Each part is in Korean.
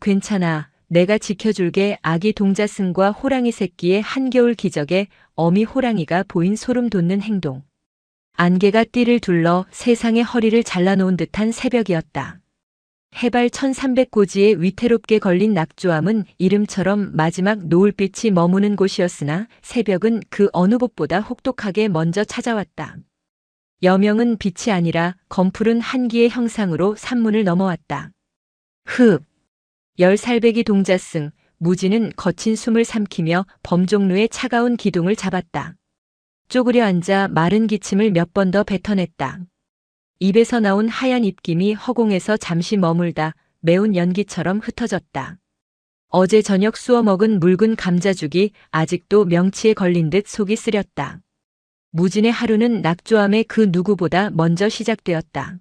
괜찮아. 내가 지켜줄게. 아기 동자승과 호랑이 새끼의 한겨울 기적에 어미 호랑이가 보인 소름 돋는 행동. 안개가 띠를 둘러 세상의 허리를 잘라놓은 듯한 새벽이었다. 해발 1300고지에 위태롭게 걸린 낙조암은 이름처럼 마지막 노을빛이 머무는 곳이었으나 새벽은 그 어느 곳보다 혹독하게 먼저 찾아왔다. 여명은 빛이 아니라 검푸른 한기의 형상으로 산문을 넘어왔다. 흡! 10살배기 동자승, 무지는 거친 숨을 삼키며 범종루의 차가운 기둥을 잡았다. 쪼그려 앉아 마른 기침을 몇 번 더 뱉어냈다. 입에서 나온 하얀 입김이 허공에서 잠시 머물다 매운 연기처럼 흩어졌다. 어제 저녁 쑤어 먹은 묽은 감자죽이 아직도 명치에 걸린 듯 속이 쓰렸다. 무진의 하루는 낙조암의 그 누구보다 먼저 시작되었다.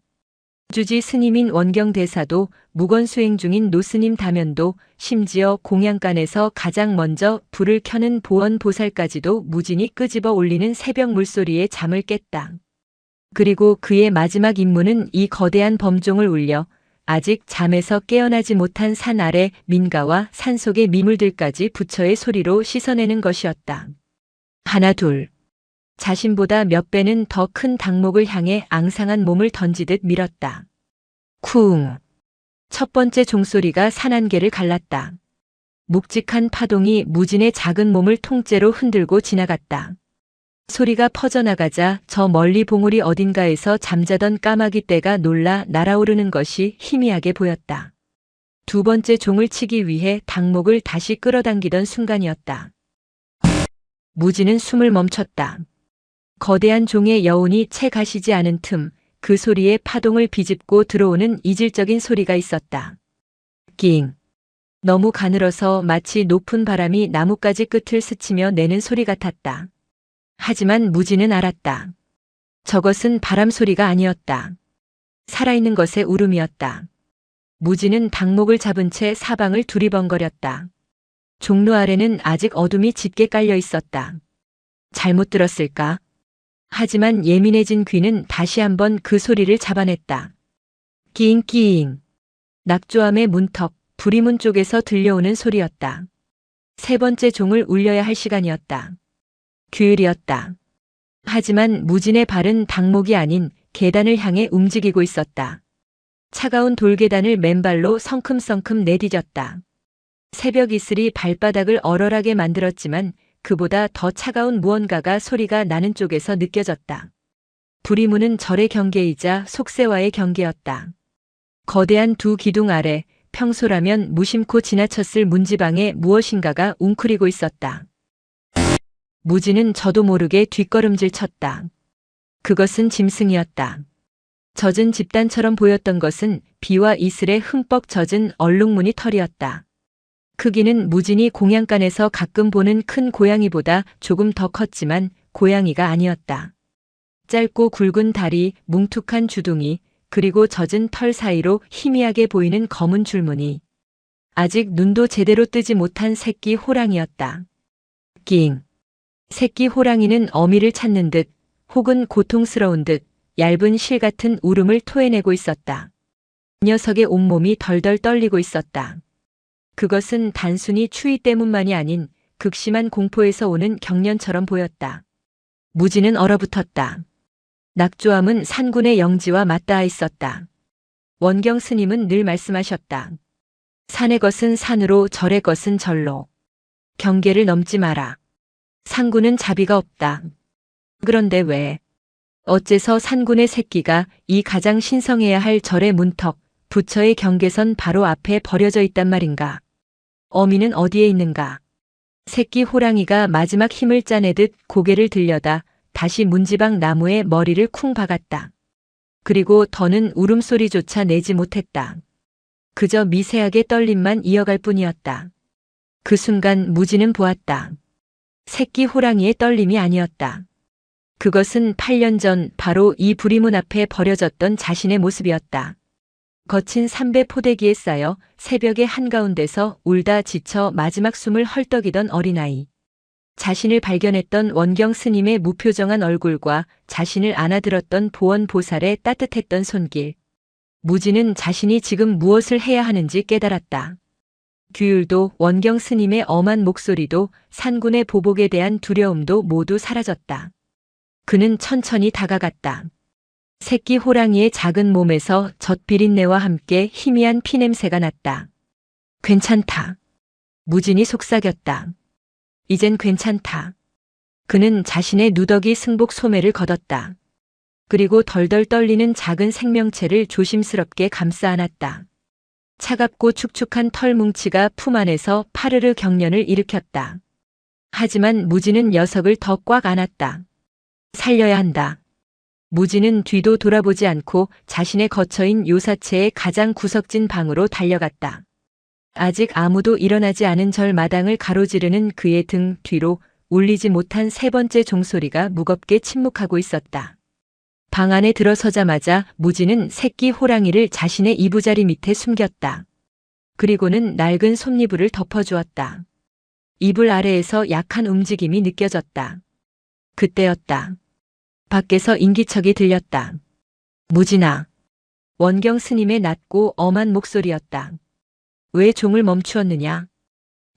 주지 스님인 원경대사도, 묵언수행 중인 노스님 다면도, 심지어 공양간에서 가장 먼저 불을 켜는 보원보살까지도 무진이 끄집어 올리는 새벽 물소리에 잠을 깼다. 그리고 그의 마지막 임무는 이 거대한 범종을 울려 아직 잠에서 깨어나지 못한 산 아래 민가와 산속의 미물들까지 부처의 소리로 씻어내는 것이었다. 하나 둘. 자신보다 몇 배는 더 큰 닭목을 향해 앙상한 몸을 던지듯 밀었다. 쿵. 첫 번째 종소리가 산안개를 갈랐다. 묵직한 파동이 무진의 작은 몸을 통째로 흔들고 지나갔다. 소리가 퍼져나가자 저 멀리 봉우리 어딘가에서 잠자던 까마귀 떼가 놀라 날아오르는 것이 희미하게 보였다. 두 번째 종을 치기 위해 닭목을 다시 끌어당기던 순간이었다. 무진은 숨을 멈췄다. 거대한 종의 여운이 채 가시지 않은 틈, 그 소리에 파동을 비집고 들어오는 이질적인 소리가 있었다. 낑. 너무 가늘어서 마치 높은 바람이 나뭇가지 끝을 스치며 내는 소리 같았다. 하지만 무진은 알았다. 저것은 바람 소리가 아니었다. 살아있는 것의 울음이었다. 무진은 닭목을 잡은 채 사방을 두리번거렸다. 종로 아래는 아직 어둠이 짙게 깔려 있었다. 잘못 들었을까? 하지만 예민해진 귀는 다시 한번 그 소리를 잡아냈다. 끼잉끼잉. 낙조암의 문턱, 부리문 쪽에서 들려오는 소리였다. 세 번째 종을 울려야 할 시간이었다. 규율이었다. 하지만 무진의 발은 닭목이 아닌 계단을 향해 움직이고 있었다. 차가운 돌계단을 맨발로 성큼성큼 내디뎠다. 새벽 이슬이 발바닥을 얼얼하게 만들었지만 그보다 더 차가운 무언가가 소리가 나는 쪽에서 느껴졌다. 부리문은 절의 경계이자 속세와의 경계였다. 거대한 두 기둥 아래 평소라면 무심코 지나쳤을 문지방에 무엇인가가 웅크리고 있었다. 무진은 저도 모르게 뒷걸음질 쳤다. 그것은 짐승이었다. 젖은 집단처럼 보였던 것은 비와 이슬에 흠뻑 젖은 얼룩무늬 털이었다. 크기는 무진이 공양간에서 가끔 보는 큰 고양이보다 조금 더 컸지만 고양이가 아니었다. 짧고 굵은 다리, 뭉툭한 주둥이, 그리고 젖은 털 사이로 희미하게 보이는 검은 줄무늬. 아직 눈도 제대로 뜨지 못한 새끼 호랑이였다. 낑. 새끼 호랑이는 어미를 찾는 듯 혹은 고통스러운 듯 얇은 실 같은 울음을 토해내고 있었다. 녀석의 온몸이 덜덜 떨리고 있었다. 그것은 단순히 추위 때문만이 아닌 극심한 공포에서 오는 경련처럼 보였다. 무진은 얼어붙었다. 낙조암은 산군의 영지와 맞닿아 있었다. 원경 스님은 늘 말씀하셨다. 산의 것은 산으로, 절의 것은 절로. 경계를 넘지 마라. 산군은 자비가 없다. 그런데 왜? 어째서 산군의 새끼가 이 가장 신성해야 할 절의 문턱, 부처의 경계선 바로 앞에 버려져 있단 말인가? 어미는 어디에 있는가? 새끼 호랑이가 마지막 힘을 짜내듯 고개를 들여다 다시 문지방 나무에 머리를 쿵 박았다. 그리고 더는 울음소리조차 내지 못했다. 그저 미세하게 떨림만 이어갈 뿐이었다. 그 순간 무진은 보았다. 새끼 호랑이의 떨림이 아니었다. 그것은 8년 전 바로 이 부리문 앞에 버려졌던 자신의 모습이었다. 거친 삼배 포대기에 쌓여 새벽의 한가운데서 울다 지쳐 마지막 숨을 헐떡이던 어린아이. 자신을 발견했던 원경 스님의 무표정한 얼굴과 자신을 안아들었던 보원보살의 따뜻했던 손길. 무진은 자신이 지금 무엇을 해야 하는지 깨달았다. 규율도 원경 스님의 엄한 목소리도 산군의 보복에 대한 두려움도 모두 사라졌다. 그는 천천히 다가갔다. 새끼 호랑이의 작은 몸에서 젖 비린내와 함께 희미한 피냄새가 났다. 괜찮다. 무진이 속삭였다. 이젠 괜찮다. 그는 자신의 누더기 승복 소매를 걷었다. 그리고 덜덜 떨리는 작은 생명체를 조심스럽게 감싸 안았다. 차갑고 축축한 털 뭉치가 품 안에서 파르르 경련을 일으켰다. 하지만 무진은 녀석을 더 꽉 안았다. 살려야 한다. 무진은 뒤도 돌아보지 않고 자신의 거처인 요사체의 가장 구석진 방으로 달려갔다. 아직 아무도 일어나지 않은 절 마당을 가로지르는 그의 등 뒤로 울리지 못한 세 번째 종소리가 무겁게 침묵하고 있었다. 방 안에 들어서자마자 무진은 새끼 호랑이를 자신의 이부자리 밑에 숨겼다. 그리고는 낡은 솜이불을 덮어주었다. 이불 아래에서 약한 움직임이 느껴졌다. 그때였다. 밖에서 인기척이 들렸다. 무진아. 원경 스님의 낮고 엄한 목소리였다. 왜 종을 멈추었느냐?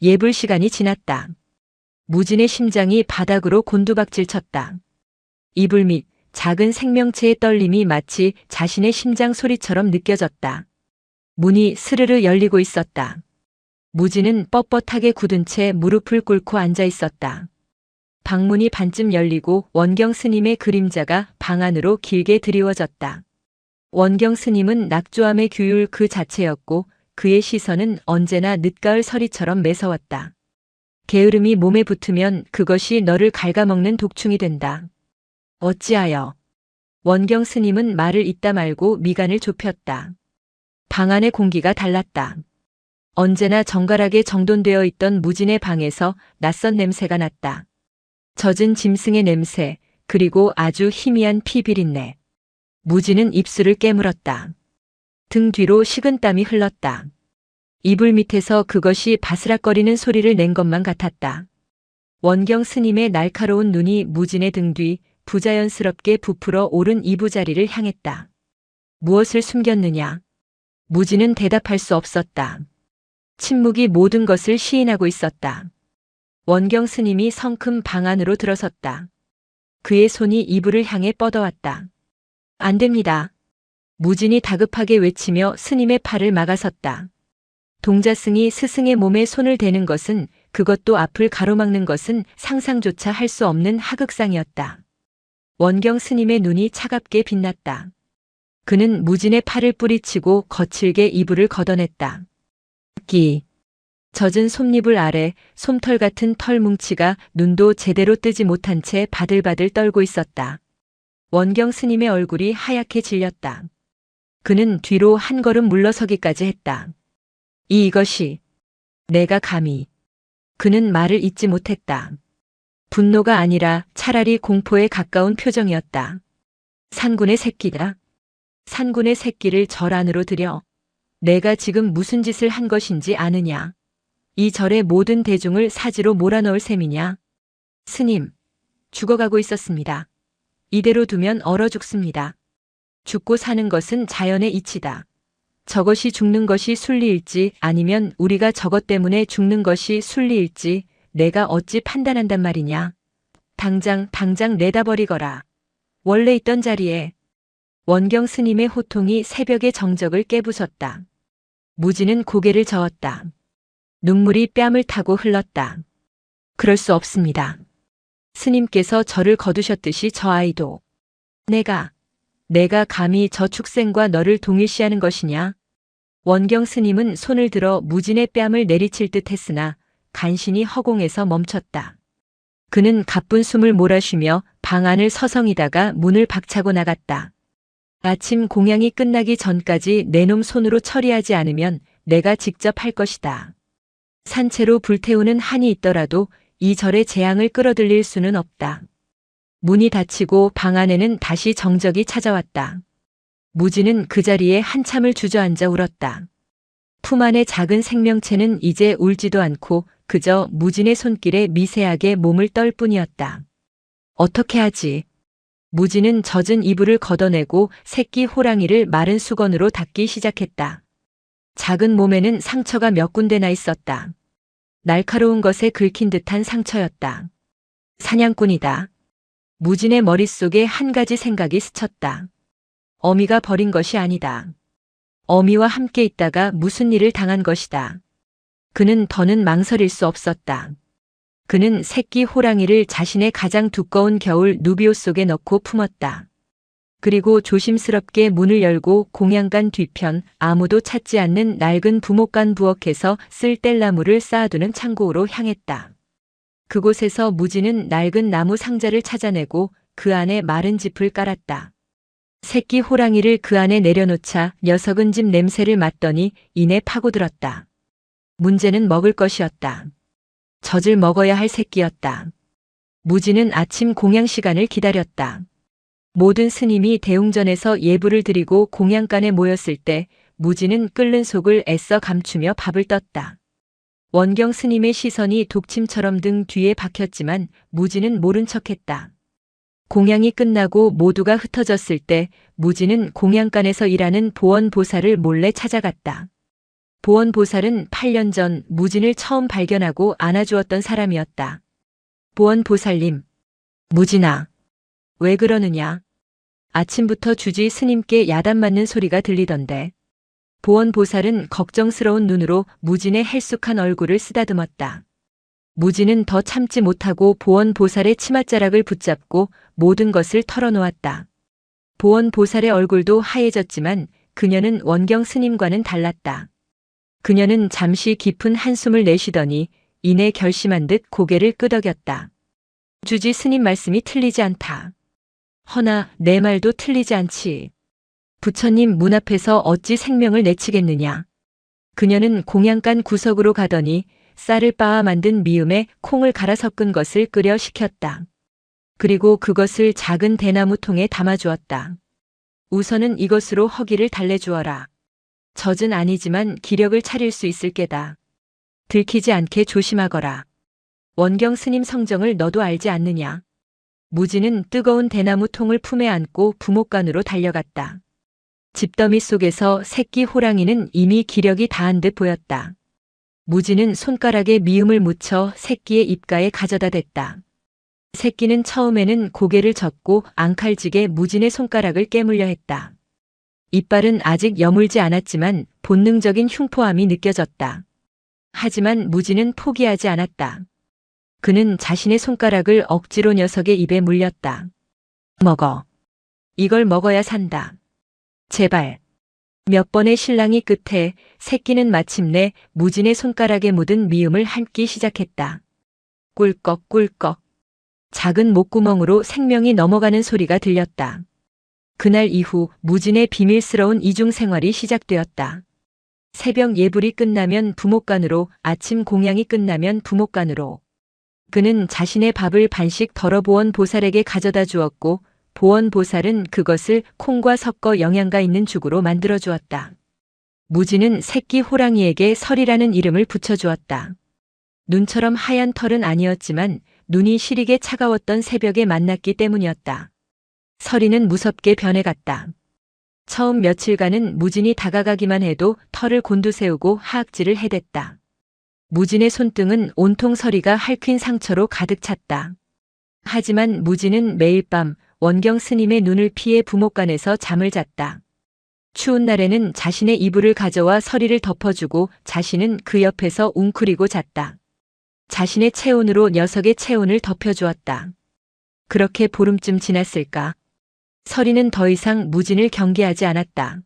예불 시간이 지났다. 무진의 심장이 바닥으로 곤두박질 쳤다. 이불 밑 작은 생명체의 떨림이 마치 자신의 심장 소리처럼 느껴졌다. 문이 스르르 열리고 있었다. 무진은 뻣뻣하게 굳은 채 무릎을 꿇고 앉아 있었다. 방문이 반쯤 열리고 원경 스님의 그림자가 방 안으로 길게 드리워졌다. 원경 스님은 낙조함의 규율 그 자체였고 그의 시선은 언제나 늦가을 서리처럼 매서웠다. 게으름이 몸에 붙으면 그것이 너를 갉아먹는 독충이 된다. 어찌하여? 원경 스님은 말을 잇다 말고 미간을 좁혔다. 방 안의 공기가 달랐다. 언제나 정갈하게 정돈되어 있던 무진의 방에서 낯선 냄새가 났다. 젖은 짐승의 냄새, 그리고 아주 희미한 피 비린내. 무진은 입술을 깨물었다. 등 뒤로 식은땀이 흘렀다. 이불 밑에서 그것이 바스락거리는 소리를 낸 것만 같았다. 원경 스님의 날카로운 눈이 무진의 등 뒤 부자연스럽게 부풀어 오른 이부자리를 향했다. 무엇을 숨겼느냐? 무진은 대답할 수 없었다. 침묵이 모든 것을 시인하고 있었다. 원경 스님이 성큼 방 안으로 들어섰다. 그의 손이 이불을 향해 뻗어왔다. 안 됩니다. 무진이 다급하게 외치며 스님의 팔을 막아섰다. 동자승이 스승의 몸에 손을 대는 것은, 그것도 앞을 가로막는 것은 상상조차 할 수 없는 하극상이었다. 원경 스님의 눈이 차갑게 빛났다. 그는 무진의 팔을 뿌리치고 거칠게 이불을 걷어냈다. 젖은 솜잎을 아래 솜털 같은 털 뭉치가 눈도 제대로 뜨지 못한 채 바들바들 떨고 있었다. 원경 스님의 얼굴이 하얗게 질렸다. 그는 뒤로 한 걸음 물러서기까지 했다. 이것이 내가 감히. 그는 말을 잇지 못했다. 분노가 아니라 차라리 공포에 가까운 표정이었다. 산군의 새끼다. 산군의 새끼를 절 안으로 들여. 내가 지금 무슨 짓을 한 것인지 아느냐. 이 절의 모든 대중을 사지로 몰아넣을 셈이냐. 스님, 죽어가고 있었습니다. 이대로 두면 얼어 죽습니다. 죽고 사는 것은 자연의 이치다. 저것이 죽는 것이 순리일지 아니면 우리가 저것 때문에 죽는 것이 순리일지 내가 어찌 판단한단 말이냐. 당장 내다버리거라. 원래 있던 자리에. 원경 스님의 호통이 새벽의 정적을 깨부쉈다. 무진은 고개를 저었다. 눈물이 뺨을 타고 흘렀다. 그럴 수 없습니다. 스님께서 저를 거두셨듯이 저 아이도. 내가 감히 저 축생과 너를 동일시하는 것이냐? 원경 스님은 손을 들어 무진의 뺨을 내리칠 듯 했으나 간신히 허공에서 멈췄다. 그는 가쁜 숨을 몰아쉬며 방 안을 서성이다가 문을 박차고 나갔다. 아침 공양이 끝나기 전까지 내 놈 손으로 처리하지 않으면 내가 직접 할 것이다. 산채로 불태우는 한이 있더라도 이 절의 재앙을 끌어들일 수는 없다. 문이 닫히고 방 안에는 다시 정적이 찾아왔다. 무진은 그 자리에 한참을 주저앉아 울었다. 품 안의 작은 생명체는 이제 울지도 않고 그저 무진의 손길에 미세하게 몸을 떨 뿐이었다. 어떻게 하지? 무진은 젖은 이불을 걷어내고 새끼 호랑이를 마른 수건으로 닦기 시작했다. 작은 몸에는 상처가 몇 군데나 있었다. 날카로운 것에 긁힌 듯한 상처였다. 사냥꾼이다. 무진의 머릿속에 한 가지 생각이 스쳤다. 어미가 버린 것이 아니다. 어미와 함께 있다가 무슨 일을 당한 것이다. 그는 더는 망설일 수 없었다. 그는 새끼 호랑이를 자신의 가장 두꺼운 겨울 누비옷 속에 넣고 품었다. 그리고 조심스럽게 문을 열고 공양간 뒤편 아무도 찾지 않는 낡은 부목간 부엌에서 쓸 뗄나무를 쌓아두는 창고로 향했다. 그곳에서 무진은 낡은 나무 상자를 찾아내고 그 안에 마른 짚을 깔았다. 새끼 호랑이를 그 안에 내려놓자 녀석은 집 냄새를 맡더니 이내 파고들었다. 문제는 먹을 것이었다. 젖을 먹어야 할 새끼였다. 무진은 아침 공양 시간을 기다렸다. 모든 스님이 대웅전에서 예불을 드리고 공양간에 모였을 때 무진은 끓는 속을 애써 감추며 밥을 떴다. 원경 스님의 시선이 독침처럼 등 뒤에 박혔지만 무진은 모른 척했다. 공양이 끝나고 모두가 흩어졌을 때 무진은 공양간에서 일하는 보원보살을 몰래 찾아갔다. 보원보살은 8년 전 무진을 처음 발견하고 안아주었던 사람이었다. 보원보살님, 무진아, 왜 그러느냐? 아침부터 주지 스님께 야단 맞는 소리가 들리던데. 보원보살은 걱정스러운 눈으로 무진의 헬쑥한 얼굴을 쓰다듬었다. 무진은 더 참지 못하고 보원보살의 치맛자락을 붙잡고 모든 것을 털어놓았다. 보원보살의 얼굴도 하얘졌지만 그녀는 원경 스님과는 달랐다. 그녀는 잠시 깊은 한숨을 내쉬더니 이내 결심한 듯 고개를 끄덕였다. 주지 스님 말씀이 틀리지 않다. 허나 내 말도 틀리지 않지. 부처님 문 앞에서 어찌 생명을 내치겠느냐. 그녀는 공양간 구석으로 가더니 쌀을 빻아 만든 미음에 콩을 갈아 섞은 것을 끓여 식혔다. 그리고 그것을 작은 대나무 통에 담아주었다. 우선은 이것으로 허기를 달래주어라. 젖은 아니지만 기력을 차릴 수 있을 게다. 들키지 않게 조심하거라. 원경 스님 성정을 너도 알지 않느냐. 무진은 뜨거운 대나무 통을 품에 안고 부목간으로 달려갔다. 집더미 속에서 새끼 호랑이는 이미 기력이 다한 듯 보였다. 무진은 손가락에 미음을 묻혀 새끼의 입가에 가져다 댔다. 새끼는 처음에는 고개를 젓고 앙칼지게 무진의 손가락을 깨물려 했다. 이빨은 아직 여물지 않았지만 본능적인 흉포함이 느껴졌다. 하지만 무진은 포기하지 않았다. 그는 자신의 손가락을 억지로 녀석의 입에 물렸다. 먹어. 이걸 먹어야 산다. 제발. 몇 번의 실랑이 끝에 새끼는 마침내 무진의 손가락에 묻은 미음을 핥기 시작했다. 꿀꺽꿀꺽. 작은 목구멍으로 생명이 넘어가는 소리가 들렸다. 그날 이후 무진의 비밀스러운 이중 생활이 시작되었다. 새벽 예불이 끝나면 부목간으로, 아침 공양이 끝나면 부목간으로. 그는 자신의 밥을 반씩 덜어 보원보살에게 가져다 주었고 보원보살은 그것을 콩과 섞어 영양가 있는 죽으로 만들어 주었다. 무진은 새끼 호랑이에게 설이라는 이름을 붙여주었다. 눈처럼 하얀 털은 아니었지만 눈이 시리게 차가웠던 새벽에 만났기 때문이었다. 설이는 무섭게 변해갔다. 처음 며칠간은 무진이 다가가기만 해도 털을 곤두세우고 하악질을 해댔다. 무진의 손등은 온통 서리가 핥힌 상처로 가득 찼다. 하지만 무진은 매일 밤 원경 스님의 눈을 피해 부목간에서 잠을 잤다. 추운 날에는 자신의 이불을 가져와 서리를 덮어주고 자신은 그 옆에서 웅크리고 잤다. 자신의 체온으로 녀석의 체온을 덮여주었다. 그렇게 보름쯤 지났을까? 서리는 더 이상 무진을 경계하지 않았다.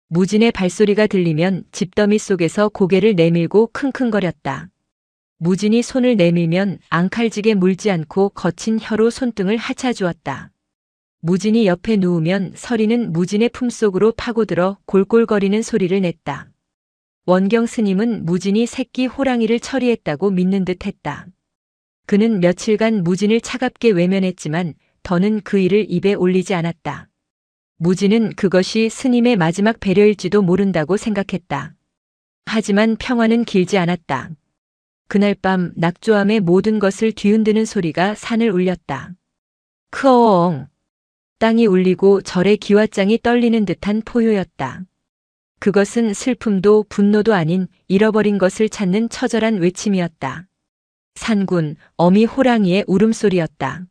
무진의 발소리가 들리면 집더미 속에서 고개를 내밀고 킁킁거렸다. 무진이 손을 내밀면 앙칼지게 물지 않고 거친 혀로 손등을 하차주었다. 무진이 옆에 누우면 서리는 무진의 품속으로 파고들어 골골거리는 소리를 냈다. 원경 스님은 무진이 새끼 호랑이를 처리했다고 믿는 듯 했다. 그는 며칠간 무진을 차갑게 외면했지만 더는 그 일을 입에 올리지 않았다. 무진은 그것이 스님의 마지막 배려일지도 모른다고 생각했다. 하지만 평화는 길지 않았다. 그날 밤 낙조암의 모든 것을 뒤흔드는 소리가 산을 울렸다. 크어엉. 땅이 울리고 절의 기왓장이 떨리는 듯한 포효였다. 그것은 슬픔도 분노도 아닌 잃어버린 것을 찾는 처절한 외침이었다. 산군, 어미 호랑이의 울음소리였다.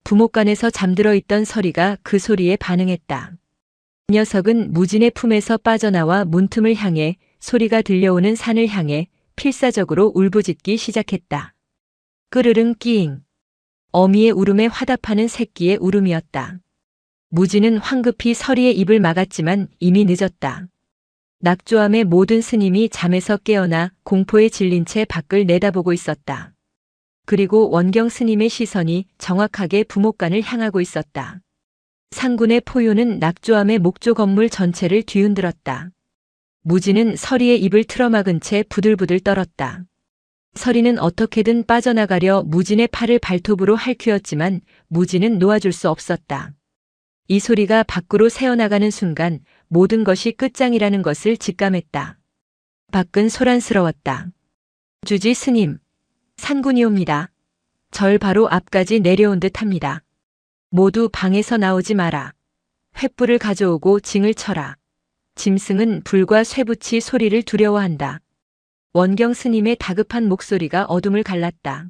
부목간에서 잠들어 있던 서리가 그 소리에 반응했다. 녀석은 무진의 품에서 빠져나와 문틈을 향해 소리가 들려오는 산을 향해 필사적으로 울부짖기 시작했다. 끄르릉 끼잉. 어미의 울음에 화답하는 새끼의 울음이었다. 무진은 황급히 서리의 입을 막았지만 이미 늦었다. 낙조암의 모든 스님이 잠에서 깨어나 공포에 질린 채 밖을 내다보고 있었다. 그리고 원경 스님의 시선이 정확하게 부목간을 향하고 있었다. 상군의 포효는 낙조암의 목조 건물 전체를 뒤흔들었다. 무진은 서리의 입을 틀어막은 채 부들부들 떨었다. 서리는 어떻게든 빠져나가려 무진의 팔을 발톱으로 핥히었지만 무진은 놓아줄 수 없었다. 이 소리가 밖으로 새어나가는 순간 모든 것이 끝장이라는 것을 직감했다. 밖은 소란스러웠다. 주지 스님, 산군이 옵니다. 절 바로 앞까지 내려온 듯 합니다. 모두 방에서 나오지 마라. 횃불을 가져오고 징을 쳐라. 짐승은 불과 쇠붙이 소리를 두려워한다. 원경 스님의 다급한 목소리가 어둠을 갈랐다.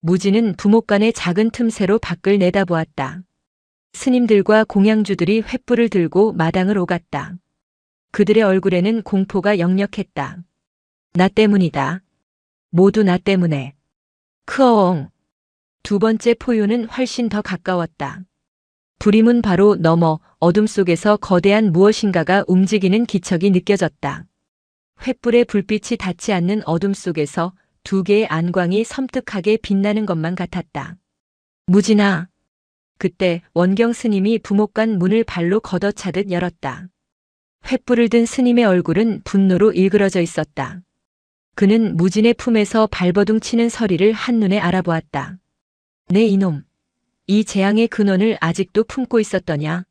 무진은 부목간의 작은 틈새로 밖을 내다보았다. 스님들과 공양주들이 횃불을 들고 마당을 오갔다. 그들의 얼굴에는 공포가 역력했다. 나 때문이다. 모두 나 때문에. 크어엉. 두 번째 포효는 훨씬 더 가까웠다. 불임은 바로 넘어 어둠 속에서 거대한 무엇인가가 움직이는 기척이 느껴졌다. 횃불의 불빛이 닿지 않는 어둠 속에서 두 개의 안광이 섬뜩하게 빛나는 것만 같았다. 무진아. 그때 원경 스님이 부목간 문을 발로 걷어차듯 열었다. 횃불을 든 스님의 얼굴은 분노로 일그러져 있었다. 그는 무진의 품에서 발버둥 치는 서리를 한눈에 알아보았다. 내 이놈. 이 재앙의 근원을 아직도 품고 있었더냐.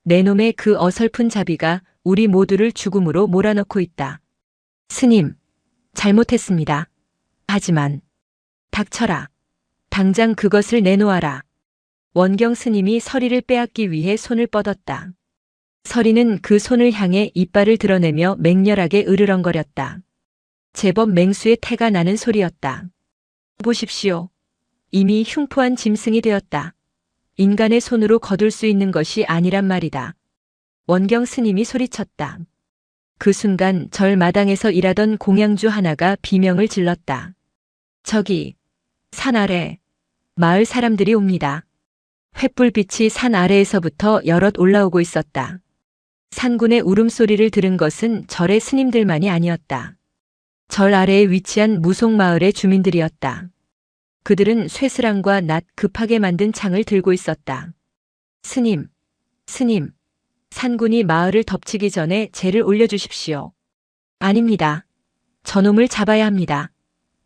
내 놈의 그 어설픈 자비가 우리 모두를 죽음으로 몰아넣고 있다. 스님, 잘못했습니다. 하지만 닥쳐라. 당장 그것을 내놓아라. 원경 스님이 서리를 빼앗기 위해 손을 뻗었다. 서리는 그 손을 향해 이빨을 드러내며 맹렬하게 으르렁거렸다. 제법 맹수의 태가 나는 소리였다. 보십시오. 이미 흉포한 짐승이 되었다. 인간의 손으로 거둘 수 있는 것이 아니란 말이다. 원경 스님이 소리쳤다. 그 순간 절 마당에서 일하던 공양주 하나가 비명을 질렀다. 저기, 산 아래, 마을 사람들이 옵니다. 횃불빛이 산 아래에서부터 여럿 올라오고 있었다. 산군의 울음소리를 들은 것은 절의 스님들만이 아니었다. 절 아래에 위치한 무속마을의 주민들이었다. 그들은 쇠스랑과 낫 급하게 만든 창을 들고 있었다. 스님, 스님, 산군이 마을을 덮치기 전에 죄를 올려주십시오. 아닙니다. 저놈을 잡아야 합니다.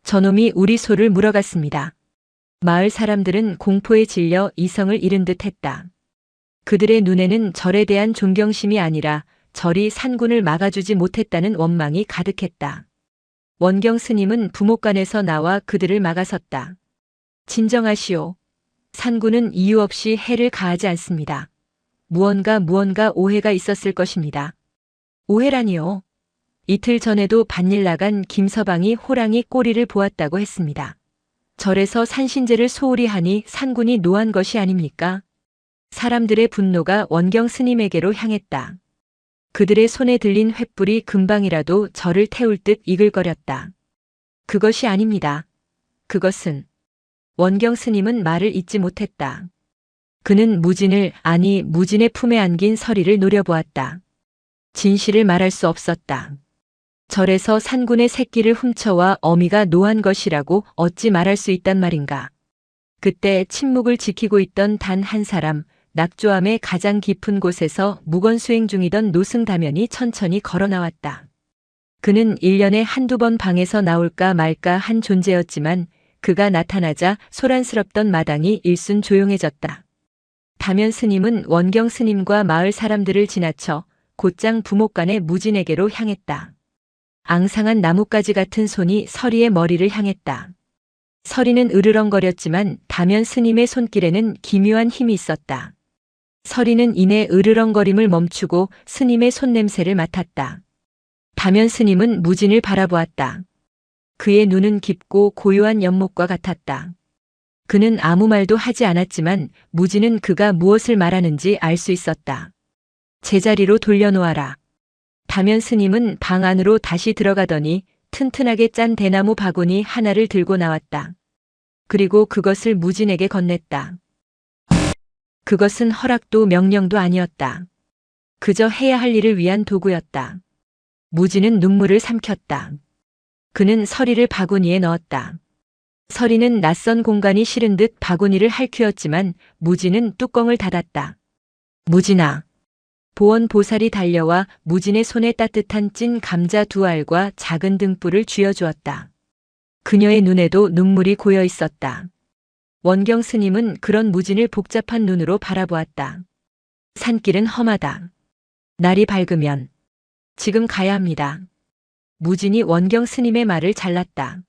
저놈이 우리 소를 물어갔습니다. 마을 사람들은 공포에 질려 이성을 잃은 듯 했다. 그들의 눈에는 절에 대한 존경심이 아니라 절이 산군을 막아주지 못했다는 원망이 가득했다. 원경 스님은 부목간에서 나와 그들을 막아섰다. 진정하시오. 산군은 이유 없이 해를 가하지 않습니다. 무언가 오해가 있었을 것입니다. 오해라니요. 이틀 전에도 밭일 나간 김서방이 호랑이 꼬리를 보았다고 했습니다. 절에서 산신제를 소홀히 하니 산군이 노한 것이 아닙니까? 사람들의 분노가 원경 스님에게로 향했다. 그들의 손에 들린 횃불이 금방이라도 절을 태울 듯 이글거렸다. 그것이 아닙니다. 그것은 원경 스님은 말을 잇지 못했다. 그는 무진의 품에 안긴 서리를 노려보았다. 진실을 말할 수 없었다. 절에서 산군의 새끼를 훔쳐와 어미가 노한 것이라고 어찌 말할 수 있단 말인가. 그때 침묵을 지키고 있던 단 한 사람, 낙조암의 가장 깊은 곳에서 무건수행 중이던 노승다면이 천천히 걸어 나왔다. 그는 1년에 한두 번 방에서 나올까 말까 한 존재였지만 그가 나타나자 소란스럽던 마당이 일순 조용해졌다. 다면 스님은 원경 스님과 마을 사람들을 지나쳐 곧장 부목간의 무진에게로 향했다. 앙상한 나뭇가지 같은 손이 서리의 머리를 향했다. 서리는 으르렁거렸지만 다면 스님의 손길에는 기묘한 힘이 있었다. 서리는 이내 으르렁거림을 멈추고 스님의 손냄새를 맡았다. 다면 스님은 무진을 바라보았다. 그의 눈은 깊고 고요한 연목과 같았다. 그는 아무 말도 하지 않았지만 무진은 그가 무엇을 말하는지 알 수 있었다. 제자리로 돌려놓아라. 다면 스님은 방 안으로 다시 들어가더니 튼튼하게 짠 대나무 바구니 하나를 들고 나왔다. 그리고 그것을 무진에게 건넸다. 그것은 허락도 명령도 아니었다. 그저 해야 할 일을 위한 도구였다. 무진은 눈물을 삼켰다. 그는 서리를 바구니에 넣었다. 서리는 낯선 공간이 싫은 듯 바구니를 핥히었지만 무진은 뚜껑을 닫았다. 무진아. 보원보살이 달려와 무진의 손에 따뜻한 찐 감자 2알과 작은 등불을 쥐어주었다. 그녀의 눈에도 눈물이 고여 있었다. 원경 스님은 그런 무진을 복잡한 눈으로 바라보았다. 산길은 험하다. 날이 밝으면 지금 가야 합니다. 무진이 원경 스님의 말을 잘랐다.